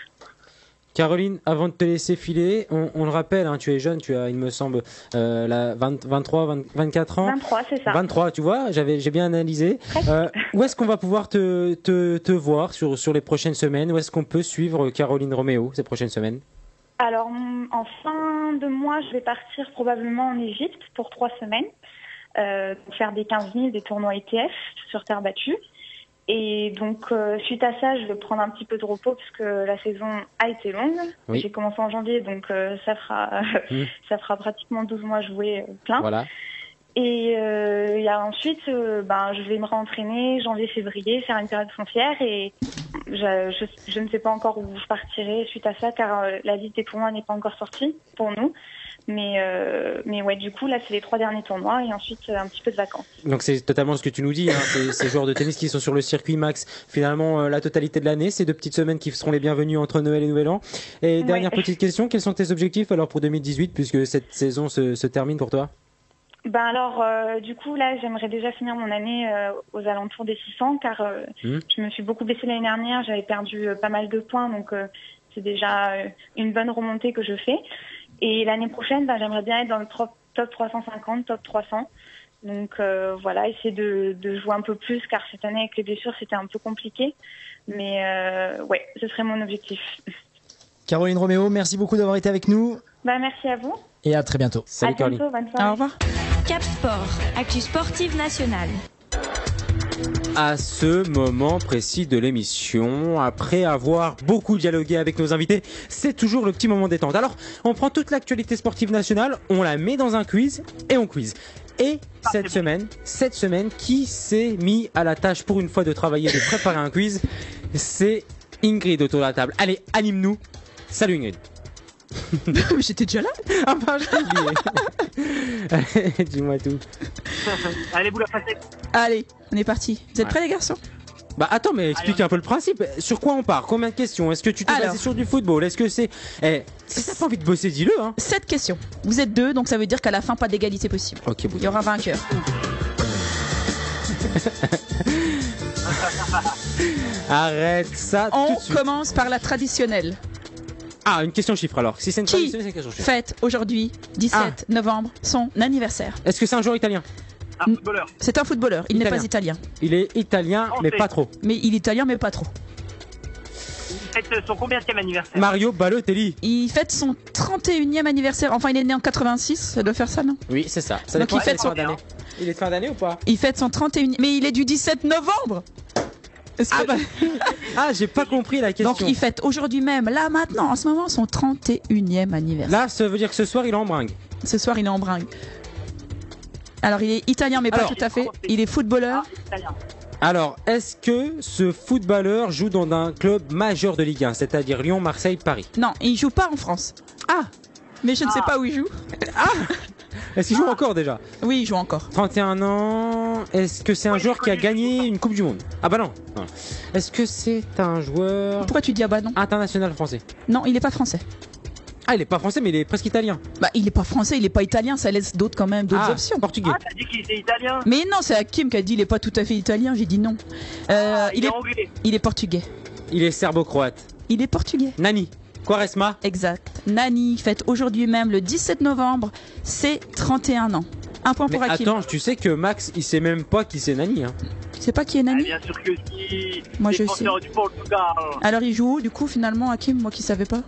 Caroline, avant de te laisser filer, on le rappelle, tu es jeune, tu as, il me semble, 24 ans. 23, c'est ça. 23, tu vois, j'ai bien analysé. Où est-ce qu'on va pouvoir te voir sur les prochaines semaines? Où est-ce qu'on peut suivre Caroline Roméo ces prochaines semaines? Alors, en fin de mois, je vais partir probablement en Égypte pour 3 semaines, faire des 15 000, des tournois ETF sur terre battue. Et donc, suite à ça, je vais prendre un petit peu de repos parce que la saison a été longue. Oui. J'ai commencé en janvier, donc ça fera pratiquement 12 mois jouer plein. Voilà. Et ensuite, je vais me réentraîner janvier-février, faire une période foncière et je ne sais pas encore où je partirai suite à ça car la liste des tournois n'est pas encore sortie pour nous. Mais ouais, du coup, là, c'est les 3 derniers tournois et ensuite un petit peu de vacances. Donc, c'est totalement ce que tu nous dis, ces joueurs de tennis qui sont sur le circuit, Max, finalement, la totalité de l'année, ces 2 petites semaines qui seront les bienvenues entre Noël et Nouvel An. Et dernière petite question, quels sont tes objectifs alors pour 2018 puisque cette saison se termine pour toi? Du coup, là, j'aimerais déjà finir mon année aux alentours des 600 car je me suis beaucoup blessée l'année dernière, j'avais perdu pas mal de points, donc c'est déjà une bonne remontée que je fais. Et l'année prochaine, j'aimerais bien être dans le top 350, top 300. Donc voilà, essayer de jouer un peu plus, car cette année avec les blessures c'était un peu compliqué. Mais ouais, ce serait mon objectif. Caroline Roméo, merci beaucoup d'avoir été avec nous. Bah merci à vous. Et à très bientôt. Salut à bientôt, Caroline. bonne soirée. Au revoir. Cap Sport, actu sportive nationale. À ce moment précis de l'émission, après avoir beaucoup dialogué avec nos invités, c'est toujours le petit moment détente. Alors, on prend toute l'actualité sportive nationale, on la met dans un quiz et on quiz. Et cette semaine, qui s'est mis à la tâche pour une fois de travailler, de préparer un quiz, c'est Ingrid autour de la table. Allez, anime-nous. Salut Ingrid. J'étais déjà là. Ah bah, je t'ai oublié. Allez, dis-moi tout. Allez, vous la facette. Allez, on est parti. Vous êtes prêts les garçons? Bah attends, mais explique un peu le principe. Sur quoi on part? Combien de questions? Est-ce que tu t'es basé sur du football? Est-ce que c'est... si t'as pas envie de bosser, dis-le hein. 7 questions. Vous êtes 2, donc ça veut dire qu'à la fin, pas d'égalité possible. Ok, il y aura vainqueur. Arrête ça On tout de suite. commence par la traditionnelle. Ah, une question chiffre alors. Si c'est une traditionnelle, c'est une question chiffre. Fête aujourd'hui, 17 novembre, son anniversaire. Est-ce que c'est un joueur italien? Un footballeur. C'est un footballeur, il n'est pas italien. Il est italien, mais pas trop. Mais il est italien, mais pas trop. Il fête son combienième anniversaire? Mario Balotelli. Il fête son 31e anniversaire. Enfin, il est né en 86, ça doit faire ça, non? Oui, c'est ça. Ça Donc dépend il fête son... fin d'année. Il est de fin d'année ou pas? Il fête son 31e. Mais il est du 17 novembre. Ah bah... ah, j'ai pas compris la question. Donc il fête aujourd'hui même, là maintenant, en ce moment, son 31e anniversaire. Là, ça veut dire que ce soir, il est en bringue. Ce soir, il est en bringue. Alors, il est italien, mais pas tout à fait. Il est footballeur. Alors, est-ce que ce footballeur joue dans un club majeur de Ligue 1, c'est-à-dire Lyon, Marseille, Paris? Non, il joue pas en France. Ah! Mais je ne sais pas où il joue. Ah! Est-ce qu'il joue encore déjà? Oui, il joue encore. 31 ans. Est-ce que c'est un joueur qui a gagné une Coupe du Monde? Ah bah non. Est-ce que c'est un joueur... Pourquoi tu dis ah bah non? International français? Non, il est pas français. Ah, il est pas français, mais il est presque italien. Bah, il est pas français, il est pas italien, ça laisse d'autres quand même, d'autres options. Portugais. Ah, t'as dit qu'il était italien? Mais non, c'est Hakim qui a dit il est pas tout à fait italien, j'ai dit non. Il est anglais. Il est portugais. Il est serbo-croate. Il est portugais. Nani. Quaresma. Exact. Nani fête aujourd'hui même le 17 novembre, c'est 31 ans. Un point pour Mais Hakim. attends, tu sais que Max, il sait même pas qui c'est Nani. Hein. Tu sais pas qui est Nani? Bien sûr que si. Moi je sais. Défenseur du Portugal. Alors il joue où du coup finalement Hakim, moi qui savais pas?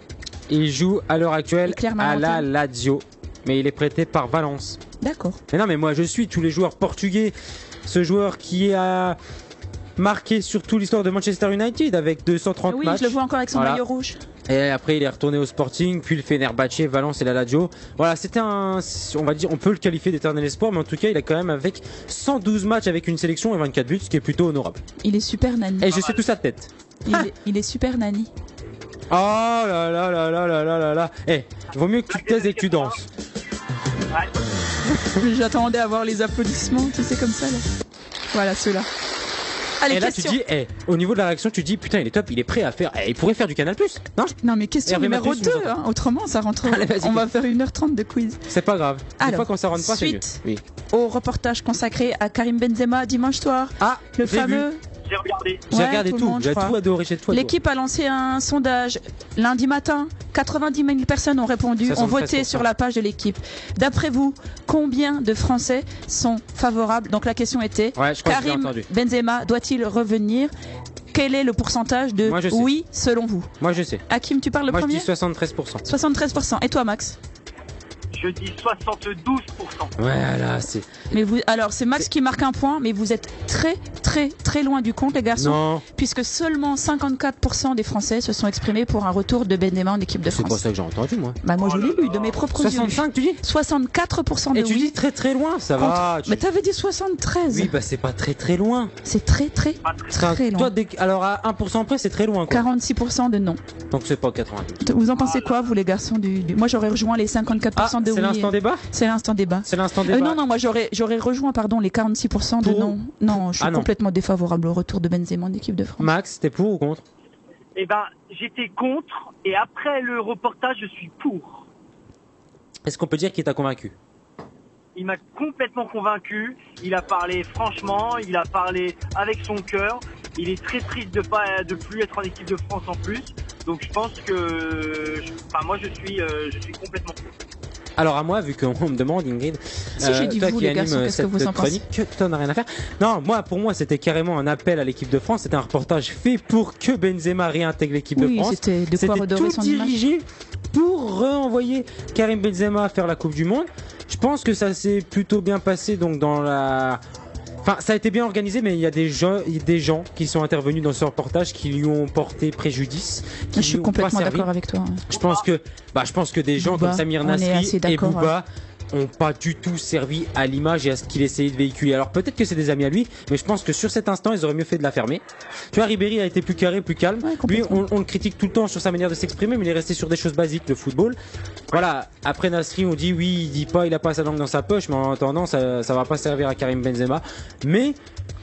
Il joue à l'heure actuelle à la Marantin. Lazio, mais il est prêté par Valence. D'accord. Mais non, mais moi je suis tous les joueurs portugais. Ce joueur qui a marqué surtout l'histoire de Manchester United avec 230 Oui, matchs. je le vois encore avec son maillot rouge. Et après il est retourné au Sporting, puis le Fenerbahçe, Valence et la Lazio. Voilà, c'était on va dire, on peut le qualifier d'éternel espoir, mais en tout cas il a quand même avec 112 matchs avec une sélection et 24 buts, ce qui est plutôt honorable. Il est super Nani. Et je sais tout sa tête. Il est super Nani. Oh là là là là là là là là. Eh, vaut mieux que tu te taises et que tu danses. J'attendais à voir les applaudissements, tu sais, comme ça là. Voilà, ceux-là. Allez, et là question. tu dis, au niveau de la réaction, tu dis putain il est top, il est prêt à faire. Il pourrait faire du Canal+. Non, non mais question Hervé numéro Mathieu, 2, nous entend. autrement ça rentre. Allez, vas-y, on va faire 1h30 de quiz. C'est pas grave. Des Alors, fois quand ça rentre pas, c'est mieux. suite Oui. Au reportage consacré à Karim Benzema dimanche soir. Ah, le j'ai fameux. vu. J'ai regardé. J'ai regardé tout le tout, monde, j'ai je crois. tout adoré, j'ai tout adoré. L'équipe a lancé un sondage lundi matin. 90 000 personnes ont répondu, ont voté 73%. sur la page de l'équipe. D'après vous, combien de Français sont favorables? Donc la question était, Ouais, je crois que j'ai Karim entendu. Benzema doit-il revenir? Quel est le pourcentage de Moi, je sais. oui selon vous? Moi je sais. Hakim, tu parles le Moi premier? je dis 73%. 73%. Et toi, Max? Je dis 72%. Voilà, c'est. Mais vous, alors c'est Max qui marque un point, mais vous êtes très loin du compte, les garçons. Non. Puisque seulement 54% des Français se sont exprimés pour un retour de Benzema en équipe de C'est France. pas ça que j'ai entendu moi. Bah moi je l'ai lu de mes propres yeux. 65 tu dis? 64% de Et tu oui. dis très loin, ça contre- va. Mais t'avais dit 73. Oui, bah c'est pas très loin. C'est très loin. Toi, alors à 1% près, c'est très loin quoi. 46% de non. Donc c'est pas 90. Vous en pensez quoi, vous les garçons du... Moi j'aurais rejoint les 54% de oui. C'est l'instant débat? C'est l'instant débat. C'est l'instant débat. Non, moi j'aurais rejoint les 46% de Pour- non. Non, je suis Ah, non. complètement défavorable au retour de Benzema en équipe de France. Max, t'es pour ou contre? Eh ben, j'étais contre et après le reportage, je suis pour. Est-ce qu'on peut dire qu'il t'a convaincu? Il m'a complètement convaincu. Il a parlé franchement, il a parlé avec son cœur. Il est très triste de plus être en équipe de France en plus. Donc je pense que, moi je suis complètement pour. Alors à moi, vu qu'on me demande, Ingrid, Si j'ai dit toi vous, qui les garçons, anime qu'est-ce que cette vous en pensez? chronique, toi n'as rien à faire. Non, pour moi, c'était carrément un appel à l'équipe de France. C'était un reportage fait pour que Benzema réintègre l'équipe de Oui, France. c'était de quoi redorer tout son image. dirigé pour renvoyer Karim Benzema faire la Coupe du Monde. Je pense que ça s'est plutôt bien passé donc dans la... Enfin, ça a été bien organisé, mais il y a des gens qui sont intervenus dans ce reportage qui lui ont porté préjudice. Je suis complètement d'accord avec toi. Je pense que des gens Booba, comme Samir on est Nasri assez et d'accord, Booba ont pas du tout servi à l'image et à ce qu'il essayait de véhiculer. Alors peut-être que c'est des amis à lui, mais je pense que sur cet instant, ils auraient mieux fait de la fermer. Tu vois, Ribéry a été plus carré, plus calme. Lui, on le critique tout le temps sur sa manière de s'exprimer, mais il est resté sur des choses basiques, le football. Voilà. Après Nasri, on dit oui, il a pas sa langue dans sa poche, mais en attendant, ça va pas servir à Karim Benzema. Mais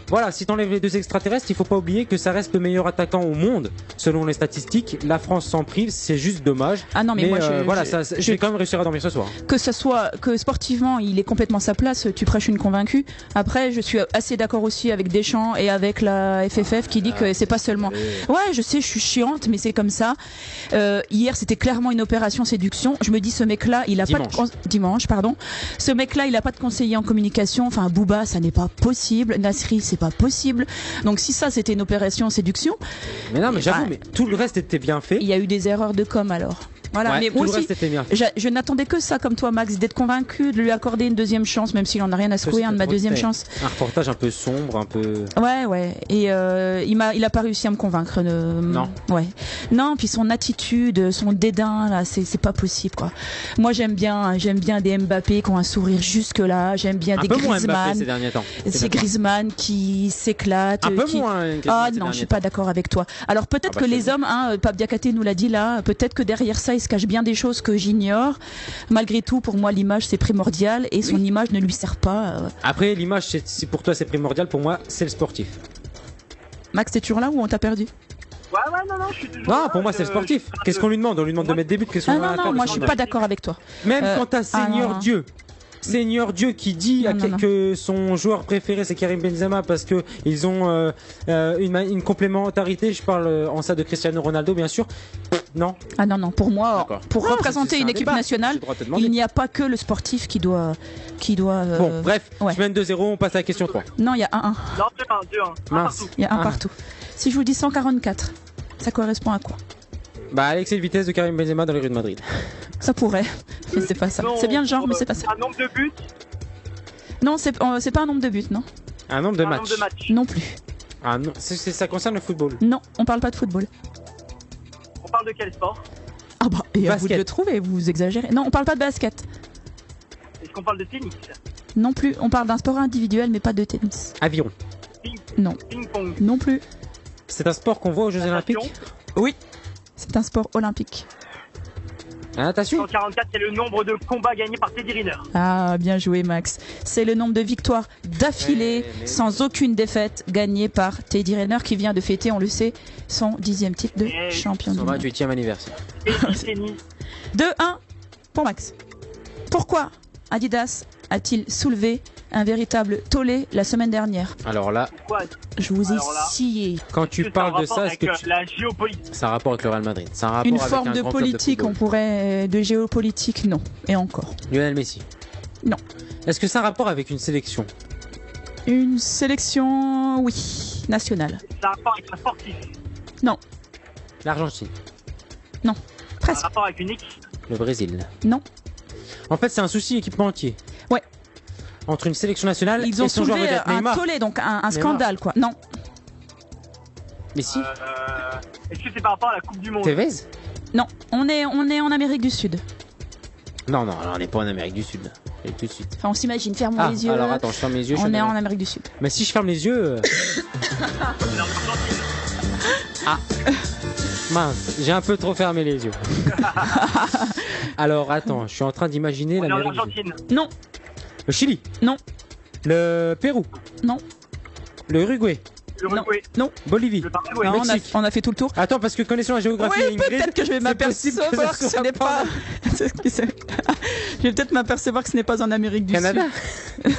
voilà, si t'enlèves les deux extraterrestres, il faut pas oublier que ça reste le meilleur attaquant au monde, selon les statistiques. La France s'en prive, c'est juste dommage. Ah non, mais moi, je vais quand même réussir à dormir ce soir. Que sportivement, il est complètement sa place, tu prêches une convaincue. Après, je suis assez d'accord aussi avec Deschamps et avec la FFF qui dit que c'est pas seulement. Ouais, je sais, je suis chiante, mais c'est comme ça. Hier, c'était clairement une opération séduction. Je me dis, ce mec-là, il a dimanche, pardon. Ce mec-là, il a pas de conseiller en communication. Enfin, Booba, ça n'est pas possible. Nasri, c'est pas possible. Donc si ça c'était une opération séduction. Mais non, mais j'avoue, mais tout le reste était bien fait. Il y a eu des erreurs de com alors. Voilà, Ouais, mais tout moi le aussi, reste était bien. je n'attendais que ça comme toi, Max, d'être convaincu, de lui accorder une deuxième chance, même s'il en a rien à secouer, de ma deuxième chance. Un reportage un peu sombre, un peu. Ouais. Et il a pas réussi à me convaincre. Non. Ouais. Non, puis son attitude, son dédain là, c'est pas possible quoi. Moi j'aime bien des Mbappé qui ont un sourire jusque là. J'aime bien des Griezmann. Un peu moins Mbappé ces Griezmann. derniers temps. C'est Griezmann qui s'éclate. Un peu moins. Ah non, je suis pas d'accord avec toi. Alors peut-être que les hommes, Pape Diakhaté nous l'a dit là, peut-être que derrière ça il se cache bien des choses que j'ignore. Malgré tout, pour moi, l'image c'est primordial et son image ne lui sert pas. Après, l'image, si pour toi c'est primordial, pour moi c'est le sportif. Max, t'es toujours là ou on t'a perdu? Ouais, non, je suis toujours Non, là, pour moi c'est le sportif. Qu'est-ce qu'on lui demande? On lui demande de mettre des buts. Qu'est-ce qu'on va faire? Non, moi je suis pas d'accord avec toi. Même quand t'as Seigneur Dieu. Seigneur Dieu qui dit que son joueur préféré c'est Karim Benzema parce que ils ont une complémentarité. Je parle en ça de Cristiano Ronaldo bien sûr. Non. Ah non, pour moi, pour représenter une équipe nationale, il n'y a pas que le sportif qui doit. Bon, bref, je mène 2-0, on passe à la question 3. Non, il y a 1-1. Non, 2-1. Mince. Il y a un partout. Si je vous dis 144, ça correspond à quoi? Bah, l'excès de vitesse de Karim Benzema dans les rues de Madrid. Ça pourrait, mais c'est pas ça. C'est bien le genre, mais c'est pas ça. Un nombre de buts? Non, c'est pas un nombre de buts, non. Un nombre de matchs. Nombre de matchs. Non plus. Ah non, ça concerne le football. Non, on parle pas de football. On parle de quel sport? Ah bah, et à vous de Basket. le trouver, vous exagérez. Non, on parle pas de basket. Est-ce qu'on parle de tennis? Non plus, on parle d'un sport individuel, mais pas de tennis. Aviron. Non. Ping-pong. Non plus. C'est un sport qu'on voit aux Jeux Olympiques. Oui. C'est un sport olympique. La natation. 144, c'est le nombre de combats gagnés par Teddy Riner. Ah, bien joué, Max. C'est le nombre de victoires d'affilée, sans aucune défaite, gagnées par Teddy Riner, qui vient de fêter, on le sait, son 10e titre de champion du Son monde. 28e anniversaire. 2-1 pour Max. Pourquoi Adidas a-t-il soulevé un véritable tollé la semaine dernière? Alors là, je vous ai Alors là, scié. quand tu parles de ça, est-ce que tu... la géopolitique. C'est un rapport avec le Real Madrid. C'est un rapport Une avec forme un de grand club politique, on football. pourrait. De géopolitique, non. Et encore. Lionel Messi. Non. Est-ce que c'est un rapport avec une sélection? Une sélection, oui, nationale. C'est un rapport avec un sportif. Non. L'Argentine. Non. Un Presque. rapport avec une équipe. Le Brésil. Non. En fait, c'est un souci équipementier. Ouais. Entre une sélection nationale Ils ont et son joueur soulevé vedette un Neymar. tollé, donc un Neymar. scandale, quoi. Non. Messi. Est-ce que c'est par rapport à la Coupe du Monde? Tevez. Non. On est en Amérique du Sud. Non, on n'est pas en Amérique du Sud. Et tout de suite. Enfin, on s'imagine. Ferme Ah, les yeux. alors attends, je ferme les yeux. On est en Amérique du Sud. Mais si je ferme les yeux. Ah. Mince, j'ai un peu trop fermé les yeux. Alors attends, je suis en train d'imaginer On est en l'Amérique du Argentine. Non. Le Chili. Non. Le Pérou. Non. Le Uruguay. L'Uruguay. Non. Bolivie. Le Paraguay. Non, Mexique. on a fait tout le tour. Attends, parce que connaissant la géographie, Oui, Ingrid, peut-être que je vais c'est possible m'apercevoir ça que ce soit n'est pas. Je vais peut-être m'apercevoir que ce n'est pas en Amérique du Canada. Sud.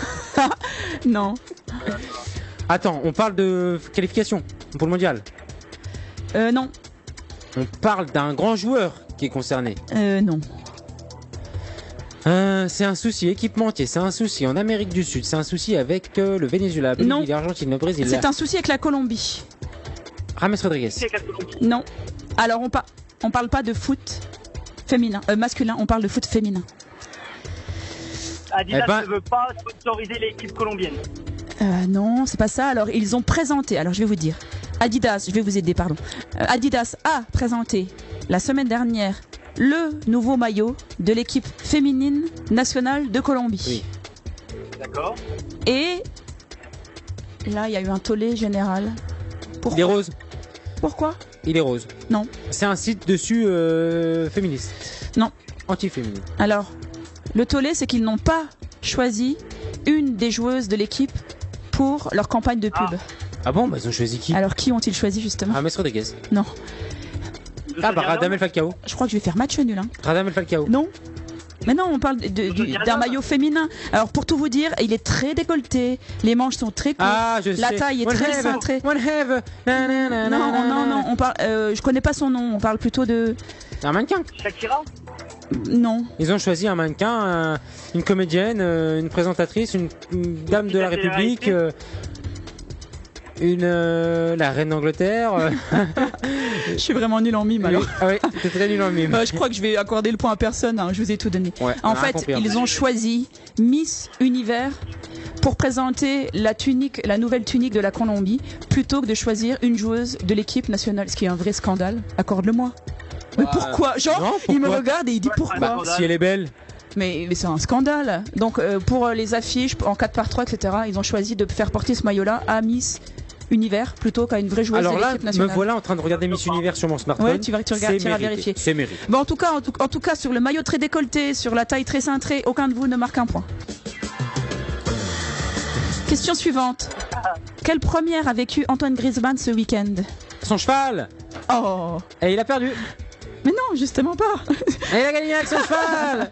Non. Attends, on parle de qualification pour le mondial. Non. On parle d'un grand joueur qui est concerné. Non. C'est un souci équipementier, c'est un souci en Amérique du Sud, c'est un souci avec le Venezuela, la Non. Bolivie, l'Argentine, le Brésil. C'est un souci avec la Colombie. James Rodriguez. Non. Alors on parle pas de foot féminin, masculin, on parle de foot féminin. Adidas Eh ben- ne veut pas sponsoriser l'équipe colombienne. Non, c'est pas ça. Alors ils ont présenté, alors je vais vous dire. Adidas, je vais vous aider, pardon. Adidas a présenté la semaine dernière le nouveau maillot de l'équipe féminine nationale de Colombie. Oui. D'accord. Et là, il y a eu un tollé général. Il est rose. Pourquoi? Il est rose. Non. C'est un site dessus féministe. Non. Anti-féministe. Alors, le tollé, c'est qu'ils n'ont pas choisi une des joueuses de l'équipe pour leur campagne de pub. Ah bon, bah ils ont choisi qui? Alors, qui ont-ils choisi justement? James Rodriguez. Non. Ah bah Radamel Falcao. Je crois que je vais faire match nul. Hein. Radamel Falcao. Non. Mais non, on parle d'un maillot féminin. Alors pour tout vous dire, il est très décolleté, les manches sont très courtes, Ah, je la sais. taille est One très have, cintrée. One have. Non, on parle. Je connais pas son nom. On parle plutôt de. Un mannequin. Shakira. Non. Ils ont choisi un mannequin, une comédienne, une présentatrice, une dame de la République, la reine d'Angleterre. Je suis vraiment nul en mime alors. Ah oui, t'es très nul en mime. Je crois que je vais accorder le point à personne. Hein. Je vous ai tout donné. Ouais, on En a rien fait, compris, hein. ils ont choisi Miss Univers pour présenter la nouvelle tunique de la Colombie, plutôt que de choisir une joueuse de l'équipe nationale, ce qui est un vrai scandale. Accorde-le-moi. Mais pourquoi? Genre, non, il me pourquoi regarde et il dit pourquoi. Bah, si elle est belle. Mais c'est un scandale. Donc pour les affiches en 4x3, etc., ils ont choisi de faire porter ce maillot-là à Miss Univers plutôt qu'à une vraie joueuse Alors de là, l'équipe me nationale. voilà en train de regarder Miss Univers sur mon smartphone. Ouais, tu vas C'est vérifier. C'est mérité. Bon, en tout cas, sur le maillot très décolleté, sur la taille très cintrée, aucun de vous ne marque un point. Question suivante. Quelle première a vécu Antoine Griezmann ce week-end? Son cheval. Oh. Et il a perdu. Mais non, justement pas. Et il a gagné avec son cheval.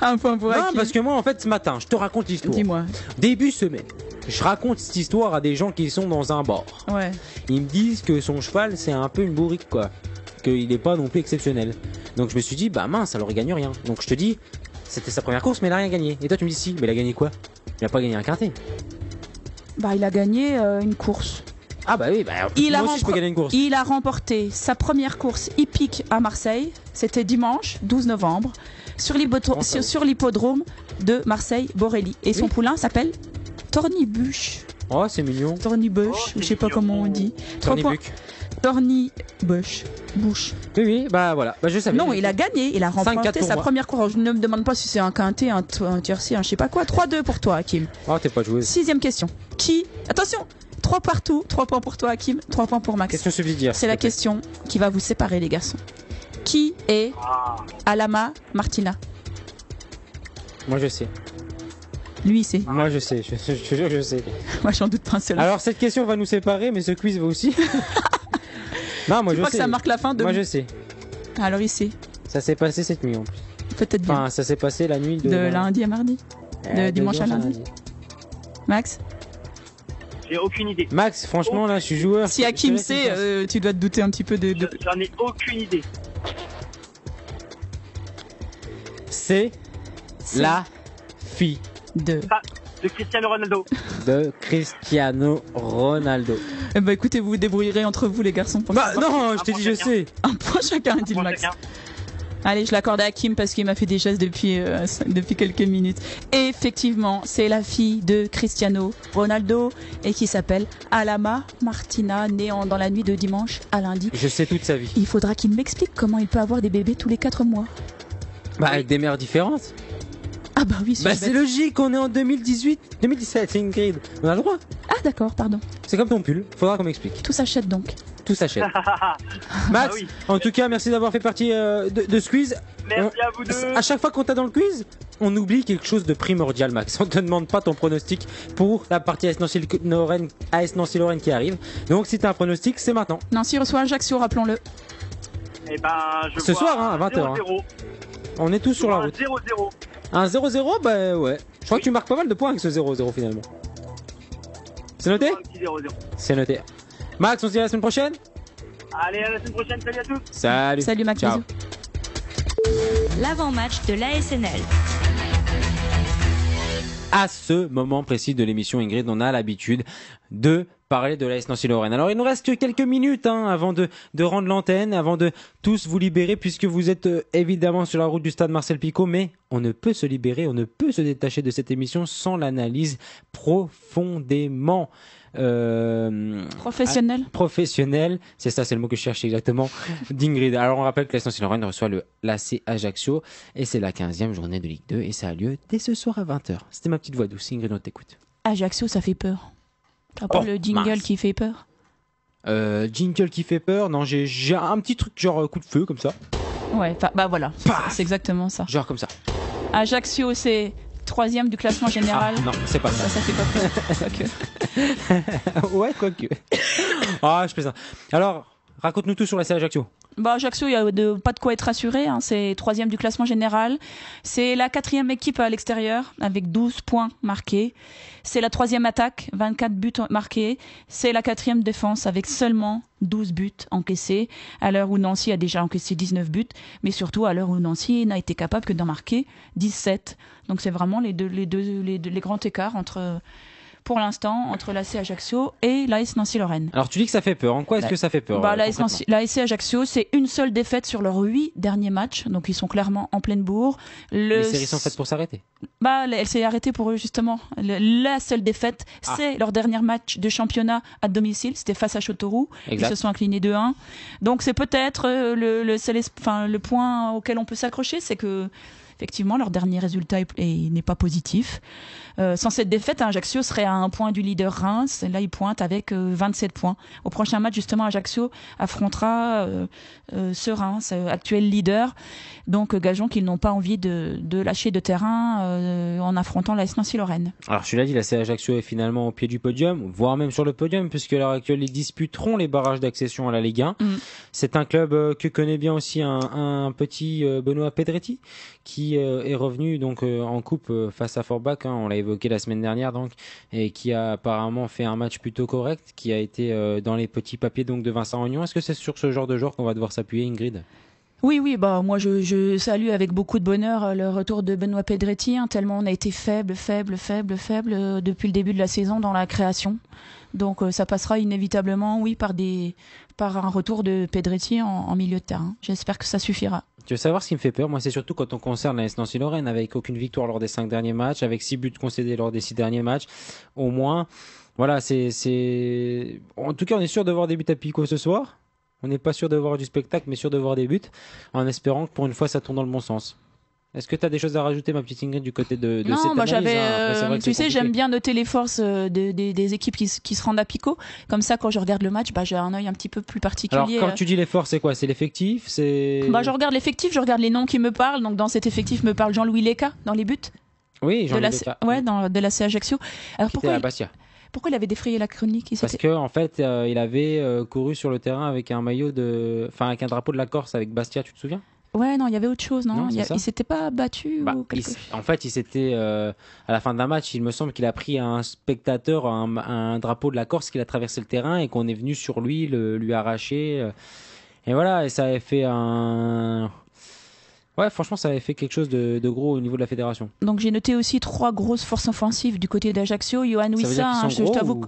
Un point pour Non, Hakim. parce que moi, en fait, ce matin, je te raconte l'histoire. Dis-moi. Début semaine, je raconte cette histoire à des gens qui sont dans un bar. Ouais. Ils me disent que son cheval, c'est un peu une bourrique, quoi. Qu'il n'est pas non plus exceptionnel. Donc je me suis dit, bah mince, alors il gagne rien. Donc je te dis, c'était sa première course, mais il a rien gagné. Et toi, tu me dis, si, mais il a gagné quoi? Il a pas gagné un quintet. Bah, il a gagné une course. Ah bah oui, bah, moi aussi je peux gagner une course. Il a remporté sa première course hippique à Marseille. C'était dimanche 12 novembre sur l'hippodrome de Marseille-Borelli. Et son poulain s'appelle Tornibuche. Oh, c'est mignon. Tornibuche, je sais pas comment on dit. Tornibuc. Tornibuche. Bouche. Oui, bah voilà. Bah, je savais. Non, il a gagné. Il a 5-4 remporté pour sa moi. première course. Alors, je ne me demande pas si c'est un quintet, un tiercé, un je sais pas quoi. 3-2 pour toi, Hakim. Oh, t'es pas joueuse. 6e question. Attention, 3 partout. 3 points pour toi, Hakim. 3 points pour Max. Question subsidiaire. C'est la question qui va vous séparer, les garçons. Qui est Alama Martina? Moi je sais. Lui, il sait. Moi je sais. Je te jure que je sais. Moi, j'en doute pas un seul. Alors cette question va nous séparer, mais ce quiz va aussi. Non, moi Tu je crois sais. que ça marque la fin de. Moi je sais. Alors, il sait. Ça s'est passé cette nuit en plus. Peut-être bien. Enfin, ça s'est passé la nuit De lundi à mardi. De dimanche à lundi. Max? J'ai aucune idée. Max, franchement là, je suis joueur. Si Hakim sait, tu dois te douter un petit peu de. J'en ai aucune idée. C'est la fille de Cristiano Ronaldo. De Cristiano Ronaldo. Eh ben écoutez, vous vous débrouillerez entre vous les garçons. Pour Bah savoir. non, je t'ai dit je sais. Un point chacun, dit le Max. Allez, je l'accorde à Hakim parce qu'il m'a fait des gestes depuis quelques minutes. Et effectivement, c'est la fille de Cristiano Ronaldo et qui s'appelle Alama Martina, née dans la nuit de dimanche à lundi. Je sais toute sa vie. Il faudra qu'il m'explique comment il peut avoir des bébés tous les 4 mois. Bah avec des mères différentes. Ah bah oui, bah c'est logique, on est en 2017, Ingrid. On a le droit. Ah d'accord, pardon. C'est comme ton pull, faudra qu'on m'explique. Tout s'achète donc. Tout s'achète. Max, en tout cas, merci d'avoir fait partie de ce quiz. Merci à vous deux. À chaque fois qu'on t'a dans le quiz, on oublie quelque chose de primordial, Max. On te demande pas ton pronostic pour la partie AS Nancy-Lorraine qui arrive. Donc si t'as un pronostic, c'est maintenant. Nancy reçoit Ajaccio, rappelons-le. Eh ben, Ce soir, hein, à 20h. Hein. On est tous sur la route. 0-0. Un 0-0, bah ouais. Je crois que tu marques pas mal de points avec ce 0-0 finalement. C'est noté? C'est noté. Max, on se dit à la semaine prochaine? Allez, à la semaine prochaine, salut à tous. Salut. Salut Max, ciao. bisous. L'avant-match de l'ASNL. À ce moment précis de l'émission, Ingrid, on a l'habitude de parler de l'AS Nancy-Lorraine. Alors il nous reste quelques minutes avant de rendre l'antenne, avant de tous vous libérer, puisque vous êtes évidemment sur la route du stade Marcel Picot, mais on ne peut se libérer, on ne peut se détacher de cette émission sans l'analyse profondément professionnel, c'est ça, c'est le mot que je cherche exactement, d'Ingrid. Alors on rappelle que l'AS Nancy-Lorraine reçoit le l'AC Ajaccio et c'est la 15e journée de Ligue 2 et ça a lieu dès ce soir à 20h. C'était ma petite voix douce. Ingrid, on t'écoute. Ajaccio, ça fait peur. T'as pas le jingle qui fait peur? Jingle qui fait peur? Non, j'ai un petit truc genre coup de feu comme ça. Ouais, bah voilà, c'est exactement ça. Genre comme ça. Ajaccio, c'est 3e du classement général. Ah, non, c'est pas ça. Ça fait pas peur. Ouais, quoique. Ah, je plaisante. Alors, raconte-nous tout sur la Ajaccio. Bah, Ajaccio, il n'y a pas de quoi être rassuré. C'est 3e du classement général. C'est la 4e équipe à l'extérieur avec 12 points marqués. C'est la 3e attaque, 24 buts marqués. C'est la 4e défense avec seulement 12 buts encaissés. À l'heure où Nancy a déjà encaissé 19 buts, mais surtout à l'heure où Nancy n'a été capable que d'en marquer 17. Donc c'est vraiment les grands écarts pour l'instant entre l'AC Ajaccio et l'AS Nancy-Lorraine. Alors tu dis que ça fait peur. En quoi est-ce que ça fait peur? L'AS Ajaccio, c'est une seule défaite sur leurs 8 derniers matchs, donc ils sont clairement en pleine bourre. Les séries sont faites pour s'arrêter. Elle s'est arrêtée pour eux justement. La seule défaite, c'est leur dernier match de championnat à domicile, c'était face à Châteauroux. Ils se sont inclinés 2-1. Donc c'est peut-être le point auquel on peut s'accrocher, c'est que effectivement, leur dernier résultat n'est pas positif. Sans cette défaite, Ajaccio serait à un point du leader Reims. Là, il pointe avec 27 points. Au prochain match, justement, Ajaccio affrontera ce Reims, actuel leader. Donc, gageons qu'ils n'ont pas envie de lâcher de terrain en affrontant l'AS Nancy-Lorraine. Alors, tu l'as dit, l'AC Ajaccio est finalement au pied du podium, voire même sur le podium, puisque à l'heure actuelle, ils disputeront les barrages d'accession à la Ligue 1. C'est un club que connaît bien aussi un petit Benoît Pedretti, qui est revenu donc en coupe face à Forbach, on l'a évoqué la semaine dernière donc, et qui a apparemment fait un match plutôt correct, qui a été dans les petits papiers donc de Vincent Ognon. Est-ce que c'est sur ce genre de joueur qu'on va devoir s'appuyer, Ingrid? Oui, bah moi je salue avec beaucoup de bonheur le retour de Benoît Pedretti, tellement on a été faible depuis le début de la saison dans la création. Donc ça passera inévitablement, oui, par un retour de Pedretti en milieu de terrain. J'espère que ça suffira. Tu veux savoir ce qui me fait peur? Moi, c'est surtout quand on concerne l'AS Nancy-Lorraine, avec aucune victoire lors des 5 derniers matchs, avec 6 buts concédés lors des 6 derniers matchs, au moins. Voilà, en tout cas, on est sûr de voir des buts à Picot ce soir. On n'est pas sûr de voir du spectacle, mais sûr de voir des buts, en espérant que pour une fois, ça tourne dans le bon sens. Est-ce que tu as des choses à rajouter, ma petite Ingrid, du côté de cette analyse? Après, tu sais, j'aime bien noter les forces des équipes qui se rendent à Picot. Comme ça, quand je regarde le match, j'ai un œil un petit peu plus particulier. Alors, quand tu dis les forces, c'est quoi? C'est l'effectif? Je regarde l'effectif, je regarde les noms qui me parlent. Donc, dans cet effectif, me parle Jean-Louis Leca dans les buts. Oui, Jean-Louis Leca. Ouais, de l'AC Ajaccio. Alors, pourquoi Bastia. Pourquoi il avait défrayé la chronique? Parce que en fait, il avait couru sur le terrain avec un avec un drapeau de la Corse avec Bastia, tu te souviens? Ouais, non, il y avait autre chose, non, il s'était pas battu ou quelque chose. En fait, il s'était à la fin d'un match, il me semble qu'il a pris un spectateur un drapeau de la Corse, qu'il a traversé le terrain et qu'on est venu sur lui lui arracher. Et voilà, et ça avait fait Ouais, franchement, ça avait fait quelque chose de gros au niveau de la fédération. Donc j'ai noté aussi 3 grosses forces offensives du côté d'Ajaccio. Johan Wissa, je t'avoue.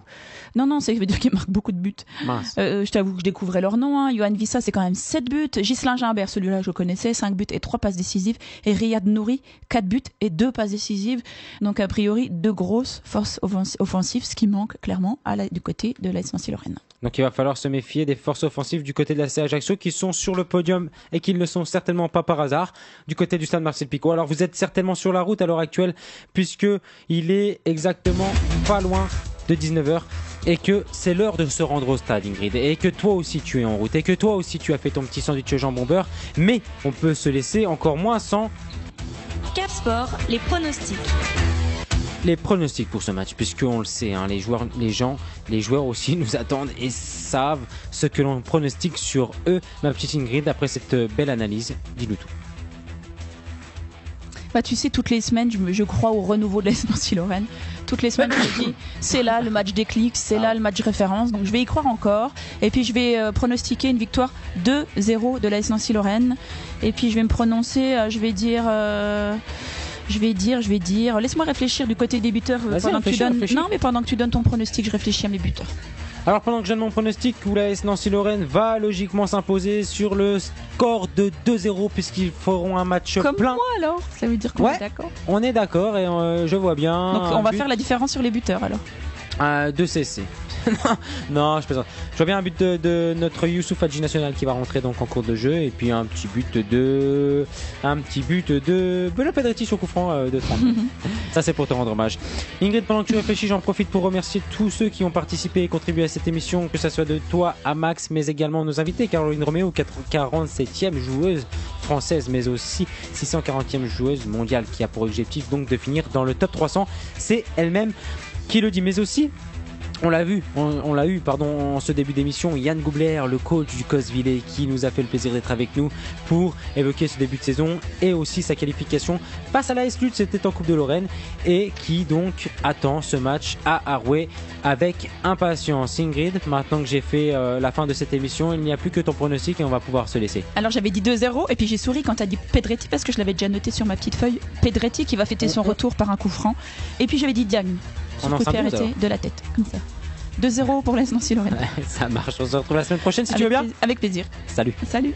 Non, ça veut dire qu'ils marquent beaucoup de buts. Je t'avoue que je découvrais leur nom. Johan Wissa, c'est quand même 7 buts. Ghislain Gimbert, celui-là, je connaissais, 5 buts et 3 passes décisives. Et Riyad Nouri, 4 buts et 2 passes décisives. Donc a priori, 2 grosses forces offensives, ce qui manque clairement du côté de l'AS Nancy-Lorraine. Donc il va falloir se méfier des forces offensives du côté de l'AC Ajaccio qui sont sur le podium et qui ne le sont certainement pas par hasard du côté du stade Marcel Picot. Alors vous êtes certainement sur la route à l'heure actuelle puisque il est exactement pas loin de 19h et que c'est l'heure de se rendre au stade, Ingrid, et que toi aussi tu es en route et que toi aussi tu as fait ton petit sandwich jambon beurre, mais on peut se laisser encore moins sans Cap Sport, les pronostics. Les pronostics pour ce match, puisqu'on le sait, les joueurs aussi nous attendent et savent ce que l'on pronostique sur eux. Ma petite Ingrid, après cette belle analyse, dis-nous tout. Tu sais, toutes les semaines, je crois au renouveau de l'AS Nancy-Lorraine. Toutes les semaines, je me dis, c'est là le match déclic, c'est là le match référence. Donc je vais y croire encore. Et puis je vais pronostiquer une victoire 2-0 de l'AS Nancy-Lorraine. Et puis je vais me prononcer, je vais dire Je vais dire. Laisse-moi réfléchir du côté des buteurs pendant que tu donnes ton pronostic, je réfléchis à mes buteurs. Alors pendant que je donne mon pronostic, l'AS Nancy-Lorraine va logiquement s'imposer sur le score de 2-0 puisqu'ils feront un match Comme plein. moi alors, ça veut dire qu'on est d'accord. On est d'accord et je vois bien. Donc on va faire la différence sur les buteurs alors. 2 CC. Non, je plaisante. Je vois bien un but de notre Youssouf Hadji National qui va rentrer donc en cours de jeu et puis un petit but de Benoît Pedretti sur coup franc de 30. Ça c'est pour te rendre hommage. Ingrid, pendant que tu réfléchis, j'en profite pour remercier tous ceux qui ont participé et contribué à cette émission, que ça soit de toi à Max, mais également nos invités, Caroline Roméo, 47e joueuse française, mais aussi 640e joueuse mondiale qui a pour objectif donc de finir dans le top 300. C'est elle-même qui le dit, mais aussi on l'a eu en ce début d'émission, Yann Goubler, le coach du Cosvillers, qui nous a fait le plaisir d'être avec nous pour évoquer ce début de saison et aussi sa qualification face à l'AS Lutz, c'était en Coupe de Lorraine, et qui donc attend ce match à Arouet avec impatience. Ingrid, maintenant que j'ai fait la fin de cette émission, il n'y a plus que ton pronostic et on va pouvoir se laisser. Alors j'avais dit 2-0 et puis j'ai souri quand tu as dit Pedretti parce que je l'avais déjà noté sur ma petite feuille. Pedretti qui va fêter son retour par un coup franc. Et puis j'avais dit Diagne. Sur coup de pied arrêté de la tête, comme ça. 2-0 pour l'AS Nancy-Lorraine. Ça marche, on se retrouve la semaine prochaine si tu veux bien. Avec plaisir. Salut. Salut.